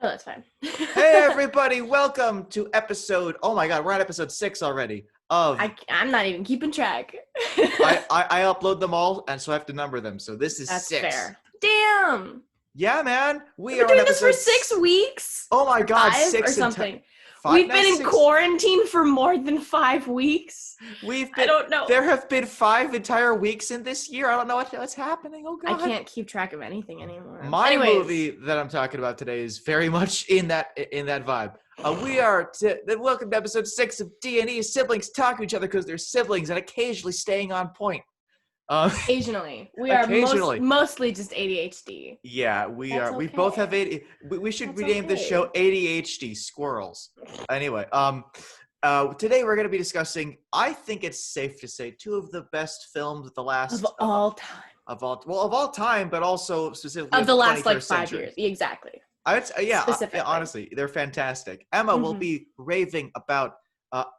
Oh, that's fine. Hey everybody, welcome to oh my god, we're on episode 6 already of I'm not even keeping track. I upload them all and so I have to number them. So this is That's 6. fair. Damn. Yeah, man. We've We been are on doing this for episode 6 weeks. Oh my Or god, 5 or 6 and something. 5 We've now, been in 6. quarantine for more than 5 weeks. I don't know. There have been 5 entire weeks in this year. I don't know what's happening. Oh god. I can't keep track of anything anymore. My movie that I'm talking about today is very much in that vibe. Welcome to episode 6 of D&E. Siblings talk to each other because they're siblings and occasionally staying on point. Occasionally. We are mostly just ADHD. Yeah, we are. Okay. We both have ADHD. We should rename the show ADHD Squirrels. Anyway, today we're going to be discussing, I think it's safe to say, 2 of the best films of the last... Of all time. Of all time, but also specifically of the last 5 century. years. Exactly. Honestly, they're fantastic. Emma will be raving about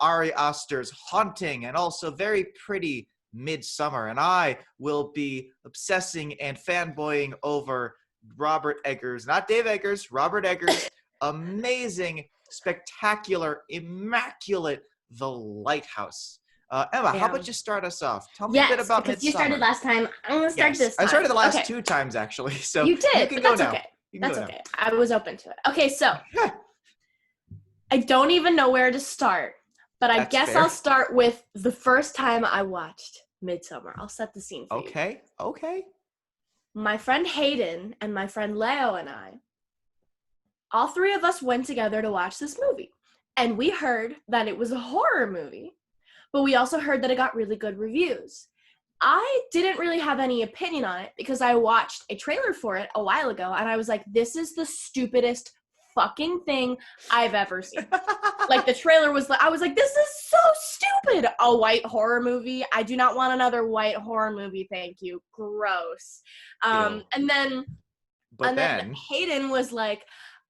Ari Aster's Haunting and also very pretty Midsommar, and I will be obsessing and fanboying over Robert Eggers, not Dave Eggers, Robert Eggers' amazing, spectacular, immaculate The Lighthouse. Emma, how about you start us off? Tell me a bit about Midsommar. Because you started last time. I'm going to start this time. I started the last 2 times, actually. So you did, you can but go that's now. Okay. That's okay. I was open to it. Okay, so I don't even know where to start, but I guess fair. I'll start with the first time I watched Midsommar. I'll set the scene for you. Okay. My friend Hayden and my friend Leo and I, all 3 of us went together to watch this movie. And we heard that it was a horror movie, but we also heard that it got really good reviews. I didn't really have any opinion on it because I watched a trailer for it a while ago and I was like, this is the stupidest fucking thing I've ever seen. Like the trailer was like, I was like, this is so stupid. A white horror movie. I do not want another white horror movie. Thank you. Gross. And then Hayden was like,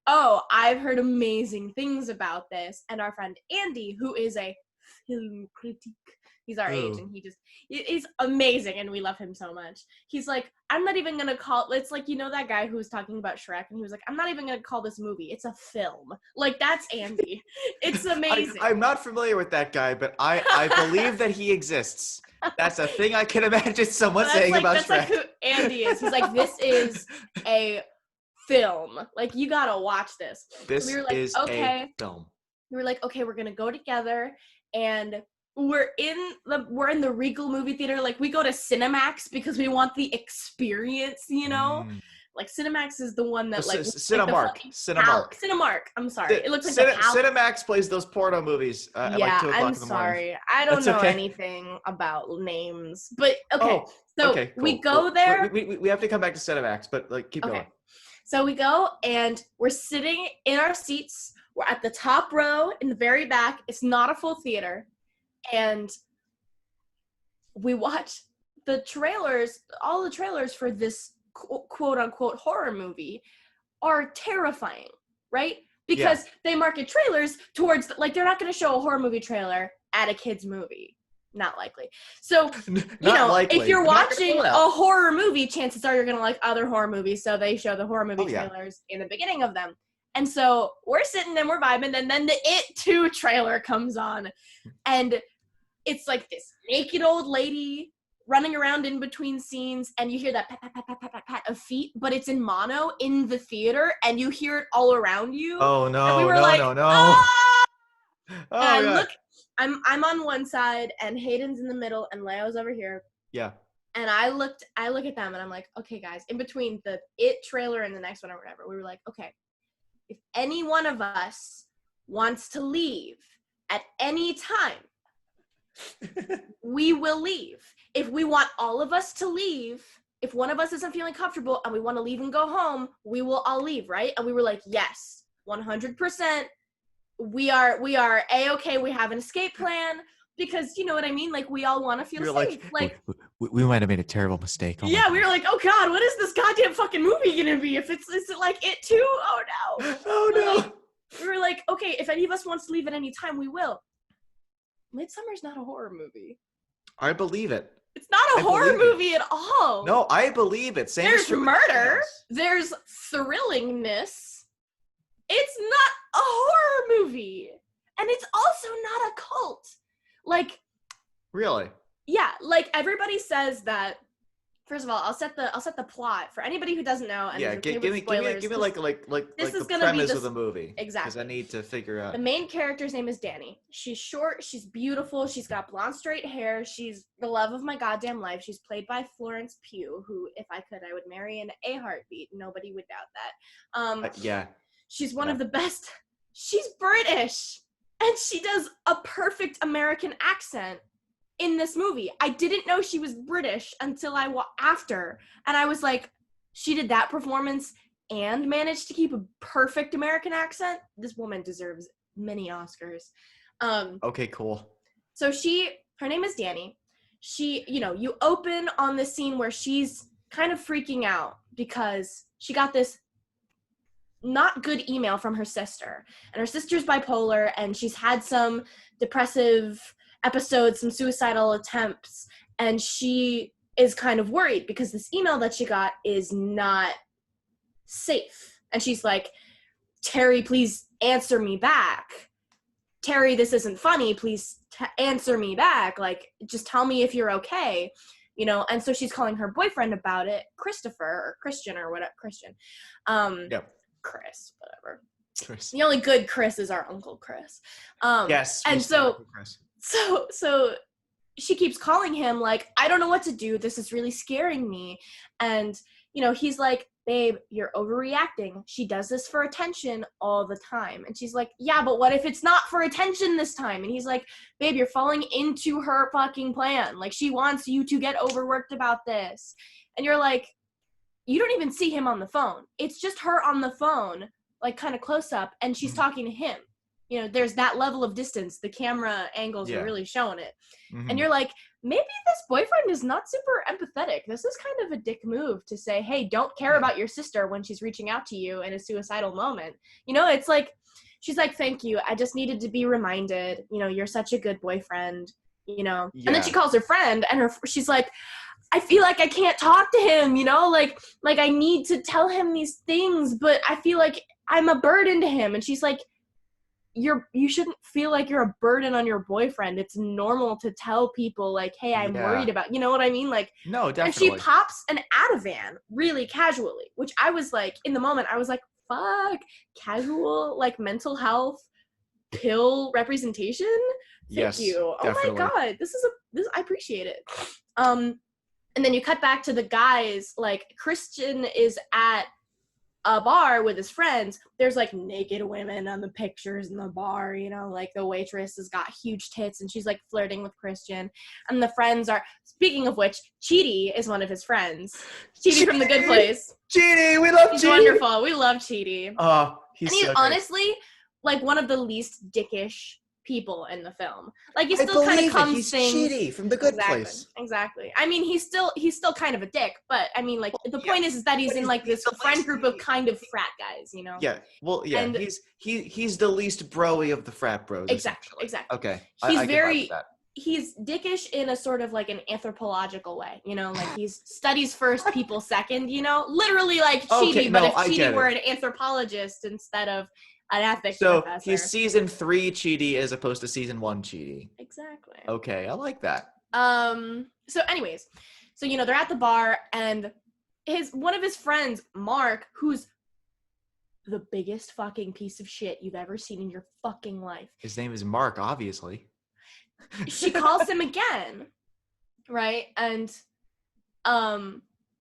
oh, I've heard amazing things about this. And our friend Andy, who is a film critic, he's our age, and he's amazing, and we love him so much. He's like, I'm not even gonna call it's like, you know that guy who was talking about Shrek, and he was like, I'm not even gonna call this movie, it's a film. Like, that's Andy. It's amazing. I'm not familiar with that guy, but I believe that he exists. That's a thing I can imagine someone saying about Shrek. That's like who Andy is. He's like, this is a film. Like, you gotta watch this. This is a film. We were like, okay, we're gonna go together, and we're in the Regal movie theater. Like, we go to Cinemax because we want the experience, you know? Like, Cinemax is the one that, like... Cinemark. Cinemark. I'm sorry. It looks like Cinemax plays those porno movies at like 2 o'clock in the morning. I'm sorry. I don't know anything about names. But, okay. We go there... We have to come back to Cinemax, but, like, keep going. So we go, and we're sitting in our seats. We're at the top row in the very back. It's not a full theater. And we watch the trailers, all the trailers for this quote-unquote horror movie are terrifying, right? Because they market trailers towards, like, they're not going to show a horror movie trailer at a kid's movie. Not likely. So, if you're watching a horror movie, chances are you're going to like other horror movies, so they show the horror movie trailers in the beginning of them. And so we're sitting and we're vibing, and then the It 2 trailer comes on, and it's like this naked old lady running around in between scenes, and you hear that pat, pat, pat, pat, pat, pat, pat of feet, but it's in mono in the theater, and you hear it all around you. Oh, no, and we were no. Ah! Oh, and look, I'm on one side, and Hayden's in the middle, and Leo's over here. Yeah. And I look at them, and I'm like, okay, guys, in between the It trailer and the next one or whatever, we were like, okay, if any one of us wants to leave at any time, we will leave. If we want all of us to leave, if one of us isn't feeling comfortable and we want to leave and go home, we will all leave, right? And we were like, yes, 100%. We are A-okay. We have an escape plan because, you know what I mean? Like, we all want to feel safe. Like we might have made a terrible mistake. We were like, oh God, what is this goddamn fucking movie gonna be? Is it like It too? Oh no. Oh no. Like, we were like, okay, if any of us wants to leave at any time, we will. Midsommar's not a horror movie. I believe it. It's not a horror movie at all. No, I believe it. There's murder. There's thrillingness. horror movie. And it's also not a cult. Like, really? Yeah, like everybody says that. First of all, I'll set the plot for anybody who doesn't know and is okay with spoilers. Give me like this is the gonna be premise of the movie. Exactly. Because I need to figure out. The main character's name is Danny. She's short, she's beautiful, she's got blonde straight hair, she's the love of my goddamn life. She's played by Florence Pugh, who, if I could, I would marry in a heartbeat. Nobody would doubt that. Yeah. She's one of the best. She's British, and she does a perfect American accent in this movie. I didn't know she was British until after, and I was like, she did that performance and managed to keep a perfect American accent. This woman deserves many Oscars. Okay, cool. So her name is Danny. She, you open on this scene where she's kind of freaking out because she got this not good email from her sister, and her sister's bipolar, and she's had some depressive episodes, some suicidal attempts, and she is kind of worried because this email that she got is not safe. And she's like, Terry, please answer me back. Terry, this isn't funny. Please answer me back. Like, just tell me if you're okay. And so she's calling her boyfriend about it, Christopher or Christian or whatever. Christian. Chris, whatever. Chris. The only good Chris is our Uncle Chris. Yes. And so she keeps calling him like, I don't know what to do. This is really scaring me. And, he's like, babe, you're overreacting. She does this for attention all the time. And she's like, yeah, but what if it's not for attention this time? And he's like, babe, you're falling into her fucking plan. Like, she wants you to get overworked about this. And you're like, you don't even see him on the phone. It's just her on the phone, like kind of close up, and she's talking to him. There's that level of distance. The camera angles are really showing it. Mm-hmm. And you're like, maybe this boyfriend is not super empathetic. This is kind of a dick move to say, hey, don't care about your sister when she's reaching out to you in a suicidal moment. It's like, she's like, thank you. I just needed to be reminded, you're such a good boyfriend, And then she calls her friend, and she's like, I feel like I can't talk to him, like I need to tell him these things, but I feel like I'm a burden to him. And she's like, you shouldn't feel like you're a burden on your boyfriend. It's normal to tell people like, hey, I'm worried about, you know what I mean? Like, no, definitely. And she pops an Ativan really casually, which I was like, in the moment, I was like, fuck, casual, like mental health pill representation. Thank you. Definitely. Oh my God. This I appreciate it. And then you cut back to the guys, like Christian is at a bar with his friends. There's like naked women on the pictures in the bar, like the waitress has got huge tits and she's like flirting with Christian. And the friends are, speaking of which, Chidi is one of his friends. Chidi from The Good Place. Chidi, we love Chidi. He's wonderful. We love Chidi. Oh, he's honestly like one of the least dickish people in the film. Like, he still kind of comes things. Chidi from The Good Place. Exactly. I mean, he's still kind of a dick, but I mean, like, the point is that he's in like this friend group of kind of frat guys, Yeah. Well, yeah. And he's the least broy of the frat bros. Exactly. Okay. He's dickish in a sort of like an anthropological way, like he's studies first, people second, literally like Chidi, but if Chidi were an anthropologist instead of an ethics professor. So he's season 3 Chidi as opposed to season 1 Chidi. Exactly. Okay, I like that. So anyways, they're at the bar, and one of his friends, Mark, who's the biggest fucking piece of shit you've ever seen in your fucking life. His name is Mark, obviously. She calls him again, right? And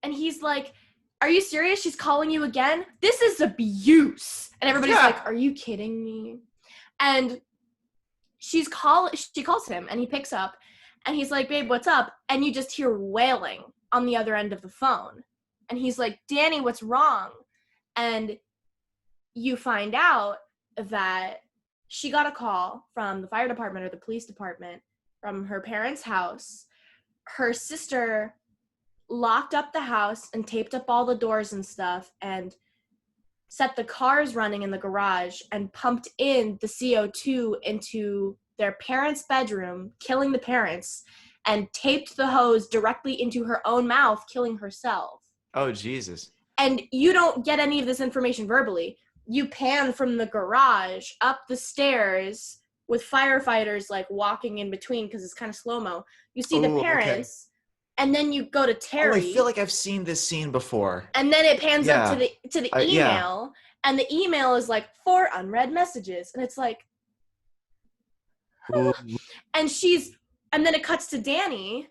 he's like, are you serious? She's calling you again? This is abuse. And everybody's like, are you kidding me? And she calls him, and he picks up, and he's like, babe, what's up? And you just hear wailing on the other end of the phone. And he's like, Danny, what's wrong? And you find out that she got a call from the fire department or the police department from her parents' house. Her sister locked up the house and taped up all the doors and stuff and set the cars running in the garage and pumped in the CO2 into their parents' bedroom, killing the parents, and taped the hose directly into her own mouth, killing herself. Oh, Jesus. And you don't get any of this information verbally. you pan from the garage up the stairs with firefighters like walking in between because it's kind of slow-mo. You see the parents, and then you go to Terry. Oh, I feel like I've seen this scene before. And then it pans up to the email, and the email is like 4 unread messages, and it's like, and then it cuts to Danny,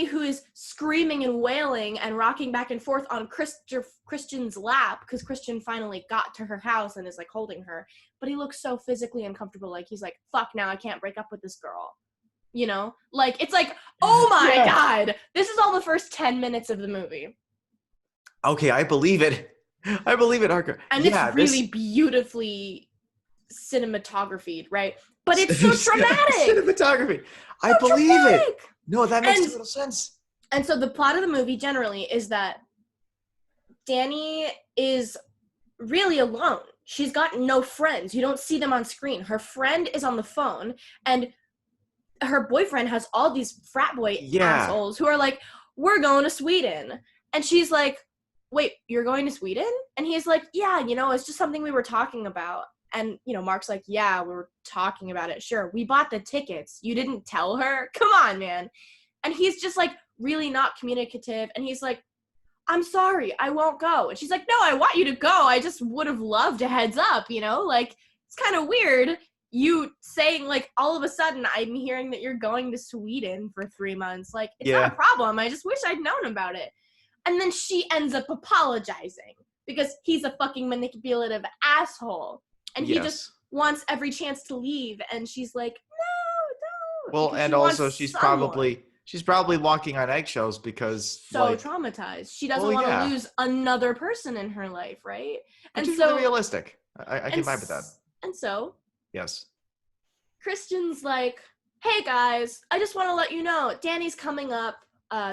who is screaming and wailing and rocking back and forth on Christian's lap because Christian finally got to her house and is like holding her, but he looks so physically uncomfortable. Like he's like, fuck, now I can't break up with this girl. You know, like it's like, oh my God, this is all the first 10 minutes of the movie. Okay, I believe it, Harker. And it's really beautifully cinematography, right? But it's so traumatic. Cinematography. I believe it. No, that makes total sense. And so the plot of the movie generally is that Danny is really alone. She's got no friends. You don't see them on screen. Her friend is on the phone, and her boyfriend has all these frat boy assholes who are like, we're going to Sweden. And she's like, wait, you're going to Sweden? And he's like, yeah, you know, it's just something we were talking about. And, you know, Mark's like, yeah, we were talking about it. Sure, we bought the tickets. You didn't tell her? Come on, man. And he's just, like, really not communicative. And he's like, I'm sorry, I won't go. And she's like, no, I want you to go. I just would have loved a heads up, you know? Like, it's kind of weird you saying, like, all of a sudden, I'm hearing that you're going to Sweden for 3 months. Like, it's not a problem. I just wish I'd known about it. And then she ends up apologizing because he's a fucking manipulative asshole. And he just wants every chance to leave, and she's like, no, don't. Well, and also she's probably walking on eggshells because traumatized. She doesn't want to lose another person in her life, right? And so really realistic. I can vibe with that. And so, yes, Christian's like, hey guys, I just want to let you know, Danny's coming up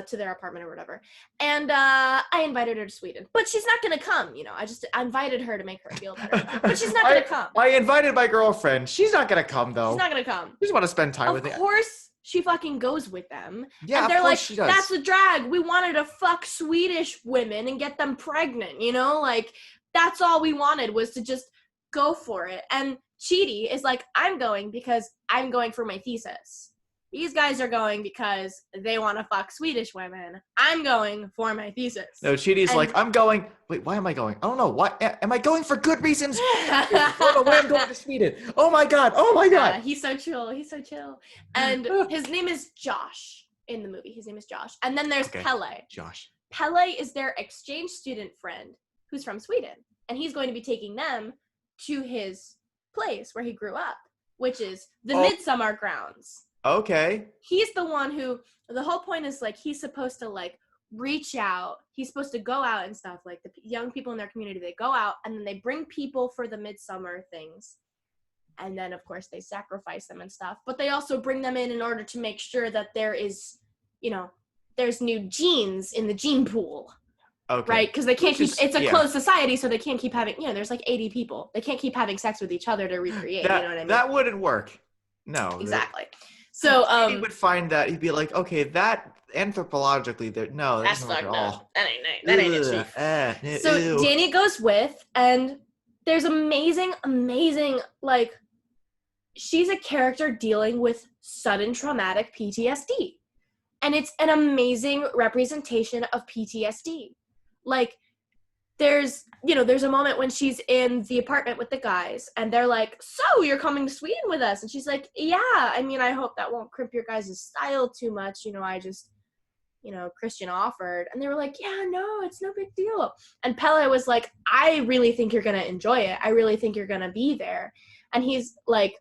to their apartment or whatever, and I invited her to Sweden, but she's not gonna come. You know, I invited her to make her feel better, but she's not gonna come. I invited my girlfriend. She's not gonna come though. She's not gonna come. She just want to spend time with it. Of course, she fucking goes with them. Yeah, and they're of course like, she does. That's a drag. We wanted to fuck Swedish women and get them pregnant. You know, like that's all we wanted was to just go for it. And Chidi is like, I'm going because I'm going for my thesis. These guys are going because they want to fuck Swedish women. I'm going for my thesis. No, Chidi's like, I'm going. Wait, why am I going? I don't know. Why am I going for good reasons? I don't know why I'm going to Sweden. Oh my god. He's so chill. And his name is Josh in the movie. His name is Josh. And then there's Pelle. Josh. Pelle is their exchange student friend who's from Sweden. And he's going to be taking them to his place where he grew up, which is the Midsommar grounds. Okay. He's the one who, the whole point is, like, he's supposed to, like, reach out. He's supposed to go out and stuff. Like, the young people in their community, they go out, and then they bring people for the Midsommar things. And then, of course, they sacrifice them and stuff. But they also bring them in order to make sure that there is, you know, there's new genes in the gene pool. Okay. Right? Because they can't it's a closed society, so they can't keep having, you know, there's, like, 80 people. They can't keep having sex with each other to recreate, you know what I mean? That wouldn't work. No. Exactly. So he would find that he'd be like, okay, that anthropologically, that's not at all. That ain't it, chief. So Danny goes with, and there's amazing, like, she's a character dealing with sudden traumatic PTSD, and it's an amazing representation of PTSD. Like, there's a moment when she's in the apartment with the guys, and they're like, so you're coming to Sweden with us? And she's like, yeah, I mean, I hope that won't crimp your guys' style too much. You know, I just, you know, Christian offered. And they were like, yeah, no, it's no big deal. And Pelle was like, I really think you're going to enjoy it. I really think you're going to be there. And he's like,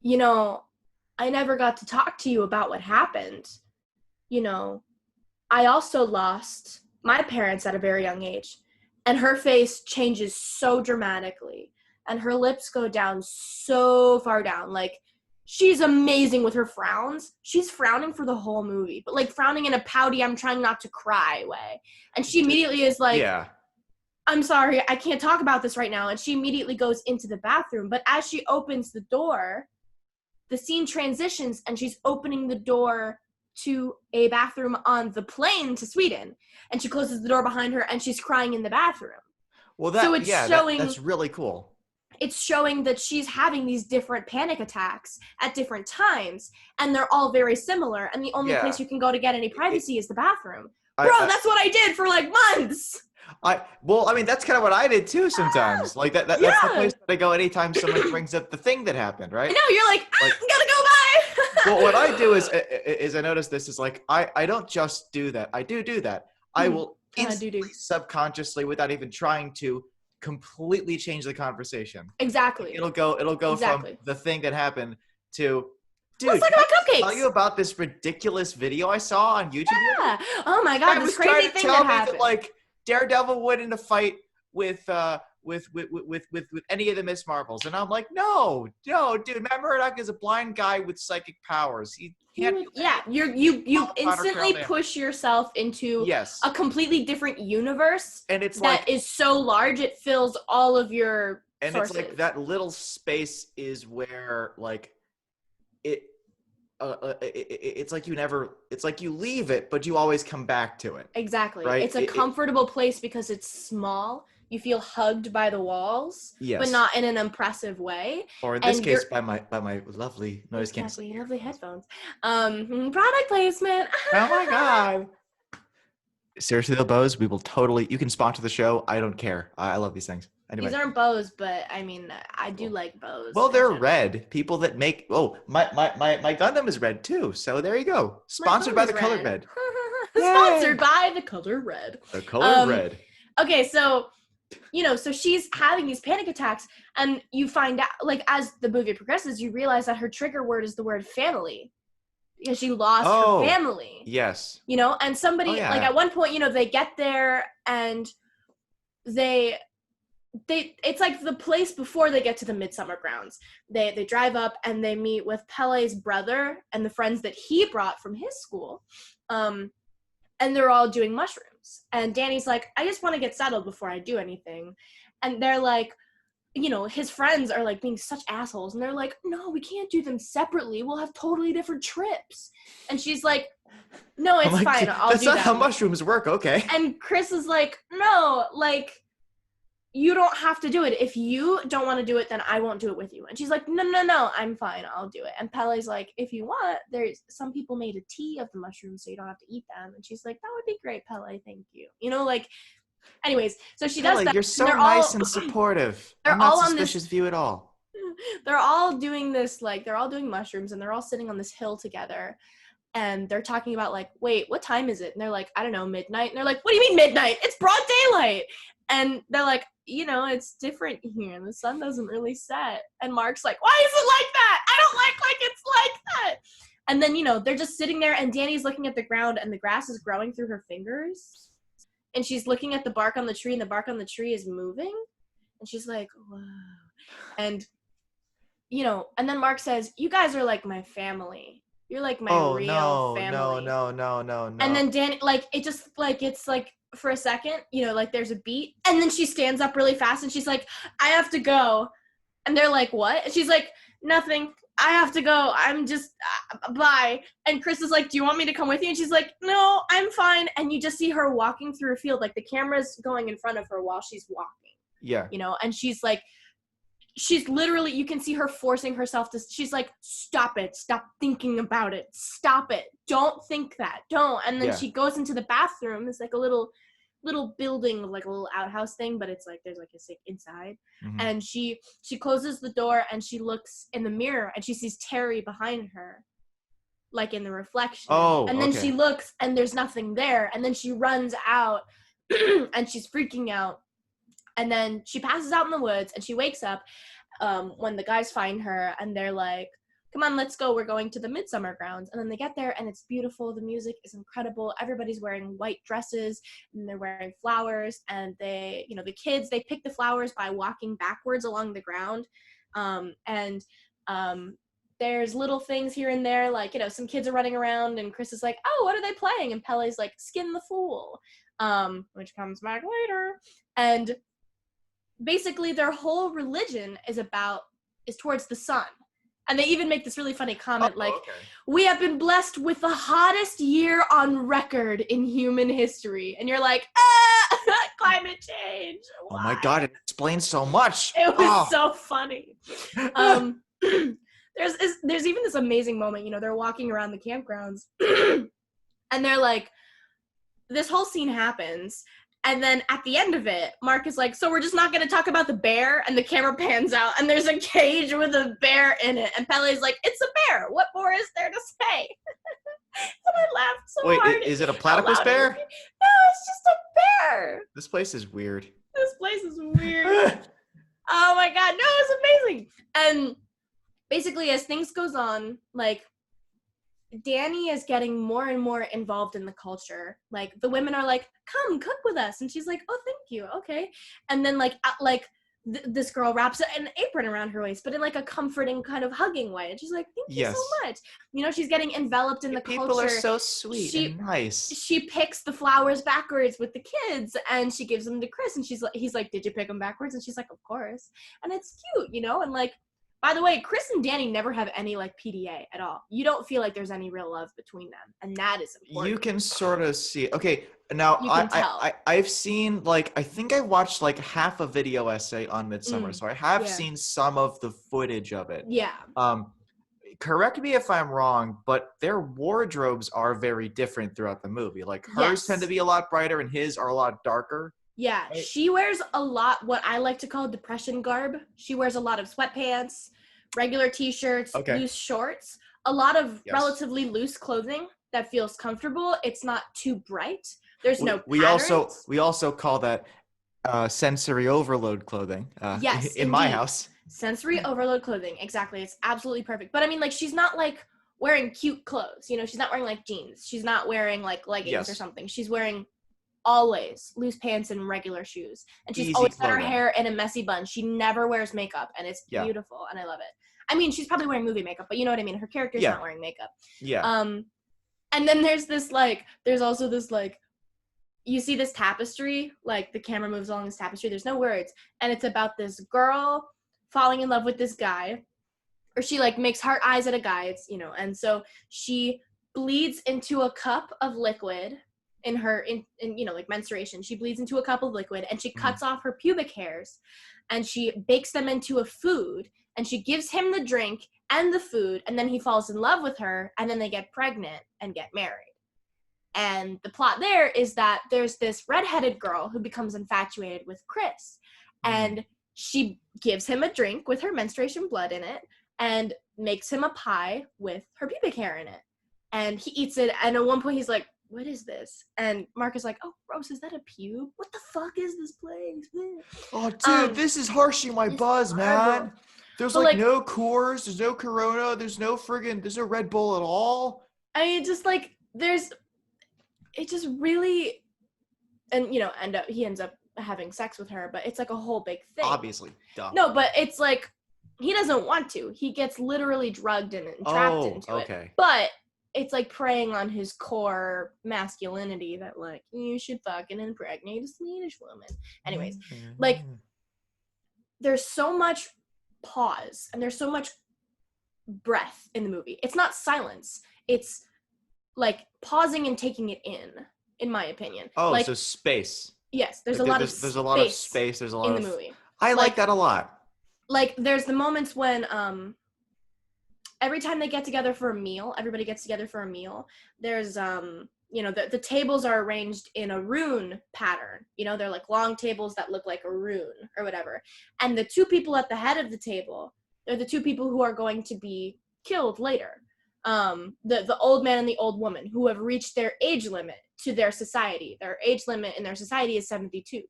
you know, I never got to talk to you about what happened. You know, I also lost my parents at a very young age, and her face changes so dramatically, and her lips go down so far down. Like, she's amazing with her frowns. She's frowning for the whole movie, but like frowning in a pouty, I'm trying not to cry way. And she immediately is like, I'm sorry, I can't talk about this right now. And she immediately goes into the bathroom. But as she opens the door, the scene transitions, and she's opening the door to a bathroom on the plane to Sweden, and she closes the door behind her, and she's crying in the bathroom. Well, So it's that's really cool. it's showing that she's having these different panic attacks at different times, and they're all very similar, and the only place you can go to get any privacy is the bathroom. Bro, that's what I did for like months. Well, I mean, that's kind of what I did too sometimes. Like that's the place that I go anytime someone brings up the thing that happened, right? I know, you're like, I'm gonna go by. Well, what I do is I notice this is like, I don't just do that. I do that. I will instantly, subconsciously, without even trying to, completely change the conversation. Exactly. It'll go from the thing that happened to, dude, let's talk about cupcakes. Tell you about this ridiculous video I saw on YouTube. Yeah. Oh my God, this crazy thing that happened. That, like, Daredevil would in a fight with any of the Miss Marvels, and I'm like, no, dude, Matt Murdock is a blind guy with psychic powers. He can't. You instantly push yourself into a completely different universe, and it's that is so large it fills all of your sources. It's like that little space is where like it's like it's like you leave it, but you always come back to it. Exactly. Right? It's a comfortable place because it's small. You feel hugged by the walls, but not in an impressive way. Or in this case, by my lovely noise canceling. Lovely headphones. Product placement. Oh my God. Seriously though, Bose, we will totally, you can sponsor the show. I don't care. I love these things. Anyway. These aren't Bose, but I mean, I do like Bose. Well, they're red. People that make, my Gundam is red too. So there you go. Sponsored by the color red. Sponsored by the color red. The color red. Okay, so, so she's having these panic attacks, and you find out, like, as the movie progresses, you realize that her trigger word is the word family. Because she lost her family. Yes. And somebody, like, at one point, they get there, and they it's like the place before they get to the Midsommar grounds. They drive up, and they meet with Pele's brother and the friends that he brought from his school. And they're all doing mushrooms. And Danny's like, I just want to get settled before I do anything. And they're like, his friends are like being such assholes. And they're like, no, we can't do them separately. We'll have totally different trips. And she's like, no, it's fine. I'll do that. That's not how mushrooms work. Okay. And Chris is like, no, like, you don't have to do it. If you don't want to do it, then I won't do it with you. And she's like, no, I'm fine. I'll do it. And Pele's like, if you want, there's some people made a tea of the mushrooms so you don't have to eat them. And she's like, that would be great, Pele. Thank you. Anyways, so she does that. You're so nice and supportive. I'm not suspicious of you at all. They're all doing this, like, they're all doing mushrooms, and they're all sitting on this hill together. And they're talking about, like, wait, what time is it? And they're like, I don't know, midnight. And they're like, what do you mean midnight? It's broad daylight. And they're like, it's different here. The sun doesn't really set. And Mark's like, why is it like that? I don't like it's like that. And then, they're just sitting there, and Danny's looking at the ground, and the grass is growing through her fingers. And she's looking at the bark on the tree, and the bark on the tree is moving. And she's like, whoa. And, and then Mark says, you guys are like my family. You're like my real family. No. And then Danny, like, it just, like, it's like, for a second, like, there's a beat. And then she stands up really fast, and she's like, I have to go. And they're like, what? And she's like, nothing. I have to go. I'm just, bye. And Chris is like, do you want me to come with you? And she's like, no, I'm fine. And you just see her walking through a field. Like, the camera's going in front of her while she's walking. Yeah. And she's like, she's literally, you can see her forcing herself to, she's like, stop it. Stop thinking about it. Stop it. Don't think that. Don't. And then she goes into the bathroom. It's like a little building, like a little outhouse thing, but it's like there's like a sink inside. Mm-hmm. And she closes the door, and she looks in the mirror, and she sees Terry behind her, like in the reflection. And then she looks, and there's nothing there. And then she runs out and she's freaking out. And then she passes out in the woods, and she wakes up when the guys find her, and they're like, come on, let's go. We're going to the Midsommar grounds. And then they get there, and it's beautiful. The music is incredible. Everybody's wearing white dresses, and they're wearing flowers. And they, the kids, they pick the flowers by walking backwards along the ground. There's little things here and there, like, some kids are running around, and Chris is like, oh, what are they playing? And Pele's like, Skin the Fool, which comes back later. And basically their whole religion is towards the sun. And they even make this really funny comment, we have been blessed with the hottest year on record in human history. And you're like, Climate change. Oh my God, it explains so much. It was so funny. There's even this amazing moment, you know, they're walking around the campgrounds and they're like, this whole scene happens, and then at the end of it, Mark is like, so we're just not going to talk about the bear? And the camera pans out, and there's a cage with a bear in it, and Pele's like, it's a bear. What more is there to say? And I laughed so hard. Wait, is it a platypus bear? No, it's just a bear. This place is weird. This place is weird. Oh my God, no, it's amazing. And basically, as things goes on, like, Danny is getting more and more involved in the culture. Like, the women are like, come cook with us, and she's like, oh, thank you, okay. And then this girl wraps an apron around her waist, but in like a comforting kind of hugging way, and she's like, thank you so much. You know, she's getting enveloped in the culture. People are so sweet and nice. She picks the flowers backwards with the kids, and she gives them to Chris, and he's like, did you pick them backwards? And she's like, of course. And it's cute, you know. And like, by the way, Chris and Danny never have any like PDA at all. You don't feel like there's any real love between them, and that is important. You can sort of see. Okay, now I've seen, like, I think I watched like half a video essay on Midsommar, so I have seen some of the footage of it. Yeah. Correct me if I'm wrong, but their wardrobes are very different throughout the movie. Like, hers tend to be a lot brighter, and his are a lot darker. Yeah, right? She wears a lot what I like to call depression garb. She wears a lot of sweatpants, regular t-shirts, loose shorts, a lot of relatively loose clothing that feels comfortable. It's not too bright. There's no patterns. We also call that sensory overload clothing. Yes, in my house. Sensory overload clothing, exactly. It's absolutely perfect. But I mean, like, she's not like wearing cute clothes. You know, she's not wearing like jeans. She's not wearing like leggings or something. She's wearing always loose pants and regular shoes, and she's always got her hair in a messy bun. She never wears makeup, and it's beautiful, and I love it. I mean, she's probably wearing movie makeup, but you know what I mean. Her character's not wearing makeup. And then there's also this like, you see this tapestry, like the camera moves along this tapestry. There's no words, and it's about this girl falling in love with this guy, or she like makes heart eyes at a guy. It's, you know, and so she bleeds into a cup of liquid. In you know, like menstruation, she bleeds into a cup of liquid, and she cuts off her pubic hairs, and she bakes them into a food, and she gives him the drink and the food, and then he falls in love with her, and then they get pregnant and get married. And the plot there is that there's this redheaded girl who becomes infatuated with Chris, and she gives him a drink with her menstruation blood in it, and makes him a pie with her pubic hair in it, and he eats it, and at one point he's like, what is this? And Mark is like, oh, gross, is that a pube? What the fuck is this place? Oh, dude, this is harshing my buzz, man. There's like no Coors, there's no Corona, there's no Red Bull at all. I mean, just like, it just really, and you know, he ends up having sex with her, but it's like a whole big thing. Obviously, duh. No, but it's like, he doesn't want to. He gets literally drugged in it and trapped into it. But it's like preying on his core masculinity that like, you should fucking impregnate a Swedish woman. Anyways, like, there's so much pause and there's so much breath in the movie. It's not silence. It's like pausing and taking it in my opinion. Oh, like, so space. Yes, there's a lot of space. There's a lot in the movie. I like that a lot. Like, there's the moments when every time they get together for a meal, everybody gets together for a meal, there's, you know, the tables are arranged in a rune pattern. You know, they're like long tables that look like a rune or whatever. And the two people at the head of the table, they're the two people who are going to be killed later. The old man and the old woman who have reached their age limit to their society. Their age limit in their society is 72.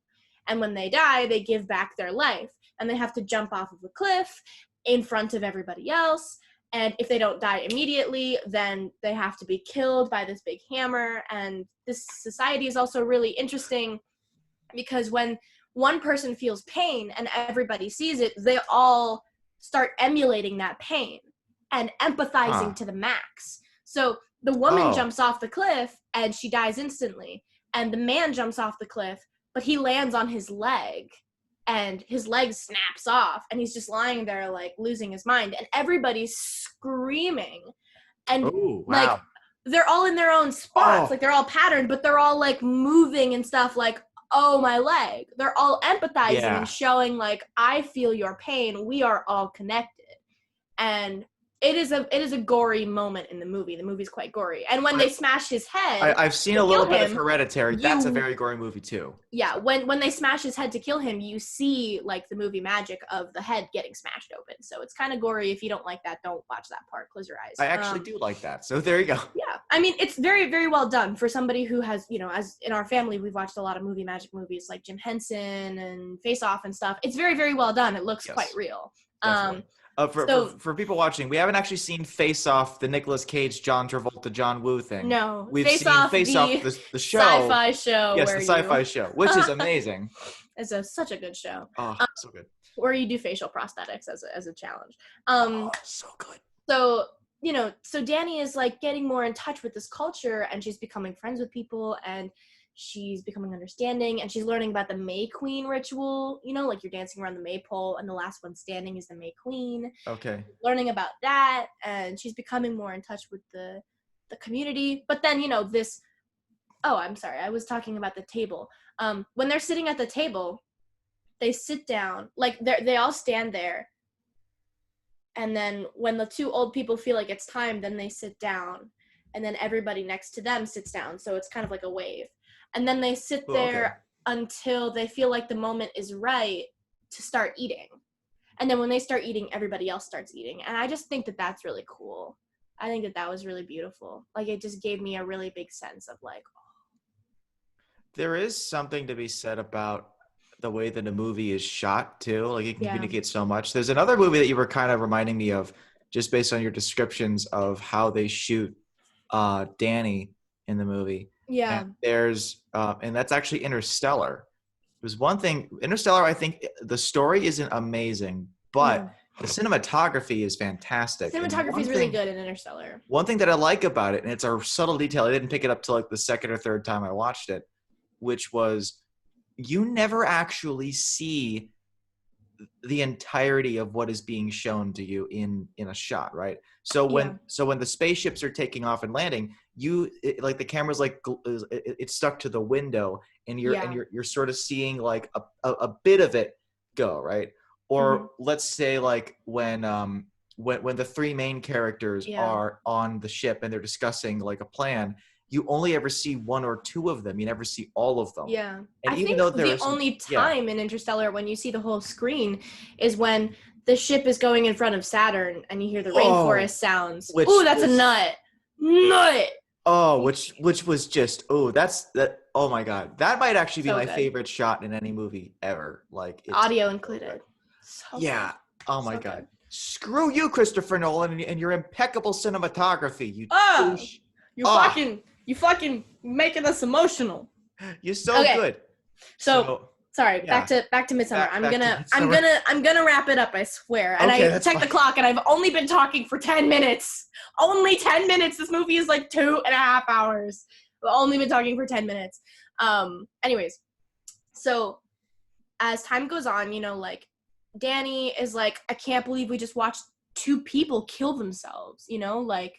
And when they die, they give back their life. And they have to jump off of a cliff in front of everybody else. And if they don't die immediately, then they have to be killed by this big hammer. And this society is also really interesting because when one person feels pain and everybody sees it, they all start emulating that pain and empathizing to the max. So the woman jumps off the cliff and she dies instantly. And the man jumps off the cliff, but he lands on his leg. And his leg snaps off, and he's just lying there, like, losing his mind. And everybody's screaming. And, like, they're all in their own spots. Like, they're all patterned, but they're all, like, moving and stuff, like, oh, my leg. They're all empathizing and Yeah. showing like, I feel your pain. We are all connected. And it is a gory moment in the movie. The movie's quite gory. And when they smash his head, I've seen to a little kill bit him, of Hereditary. That's a very gory movie too. Yeah, So. when they smash his head to kill him, you see like the movie magic of the head getting smashed open. So it's kind of gory. If you don't like that, don't watch that part. Close your eyes. I actually do like that. So there you go. Yeah, I mean, it's very, very well done for somebody who has, as in our family, we've watched a lot of magic movies like Jim Henson and Face Off and stuff. It's very, very well done. It looks quite real. For people watching, we haven't actually seen Face Off, the Nicolas Cage, John Travolta, John Woo thing. No, we've seen Face Off, the show, sci-fi show. Yes, the sci-fi show, which is amazing. It's such a good show. Oh, so good. Where you do facial prosthetics as a challenge. So good. So so Danny is like getting more in touch with this culture, and she's becoming friends with people, and she's becoming understanding, and she's learning about the May Queen ritual, like you're dancing around the maypole and the last one standing is the May Queen. Okay. Learning about that, and she's becoming more in touch with the community. But then, I'm sorry, I was talking about the table. When they're sitting at the table, they sit down, like they all stand there. And then when the two old people feel like it's time, then they sit down, and then everybody next to them sits down. So it's kind of like a wave. And then they sit there until they feel like the moment is right to start eating. And then when they start eating, everybody else starts eating. And I just think that that's really cool. I think that was really beautiful. Like, it just gave me a really big sense of like, There is something to be said about the way that a movie is shot too. Like, it can communicate so much. There's another movie that you were kind of reminding me of just based on your descriptions of how they shoot Danny in the movie. Yeah. And there's and that's actually Interstellar. There's one thing, Interstellar, I think the story isn't amazing, but the cinematography is fantastic. Cinematography is really good in Interstellar. One thing that I like about it, and it's a subtle detail, I didn't pick it up till like the second or third time I watched it, which was you never actually see the entirety of what is being shown to you in a shot, right? So when the spaceships are taking off and landing, like the camera's like it's stuck to the window, and you're sort of seeing like a bit of it go, right? Or let's say like when the three main characters are on the ship and they're discussing like a plan, you only ever see one or two of them. You never see all of them. Yeah. And I think the only time in Interstellar when you see the whole screen is when the ship is going in front of Saturn and you hear the rainforest sounds. Ooh, that's a nut. Nut! Oh, which was just, oh my God. That might actually be my favorite shot in any movie ever. Like, it's audio included. So good. Oh my God. Good. Screw you, Christopher Nolan, and your impeccable cinematography. You fucking making us emotional. You're so good. So sorry, back to Midsommar. I'm gonna wrap it up, I swear. And I checked the clock and I've only been talking for 10 minutes. Only 10 minutes. This movie is like 2.5 hours. I've only been talking for 10 minutes. Anyways, so as time goes on, like Danny is like, I can't believe we just watched two people kill themselves, like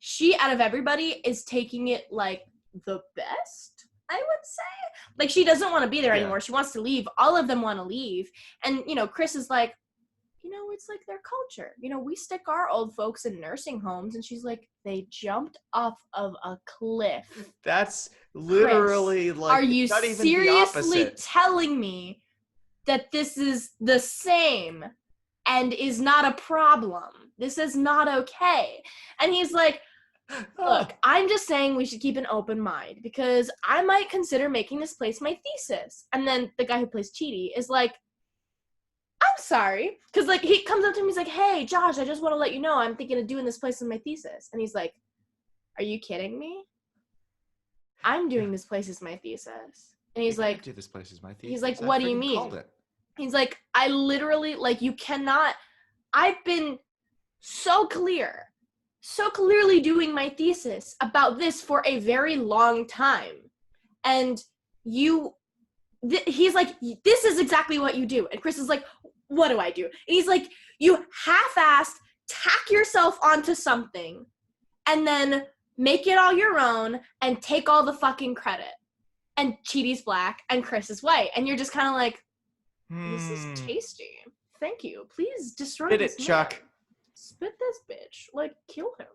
she, out of everybody, is taking it like the best, I would say. Like, she doesn't want to be there anymore. She wants to leave. All of them want to leave. And, Chris is like, it's like their culture. We stick our old folks in nursing homes. And she's like, they jumped off of a cliff. That's literally Chris, like, are you seriously telling me that this is the same and is not a problem? This is not okay. And he's like, look, I'm just saying we should keep an open mind because I might consider making this place my thesis. And then the guy who plays Chidi is like, I'm sorry. Because, like, he comes up to me, he's like, hey, Josh, I just want to let you know I'm thinking of doing this place as my thesis. And he's like, are you kidding me? I'm doing this place as my thesis. And he's like, do this place as my thesis. He's like, what do you mean? He's like, I literally, like, you cannot, I've been so clearly doing my thesis about this for a very long time. And he's like, this is exactly what you do. And Chris is like, what do I do? And he's like, you half-assed tack yourself onto something and then make it all your own and take all the fucking credit. and Chidi's black, and Chris is white. And you're just kind of like, this is tasty. Thank you. Please destroy this man. Chuck. Spit this bitch. Like, kill him.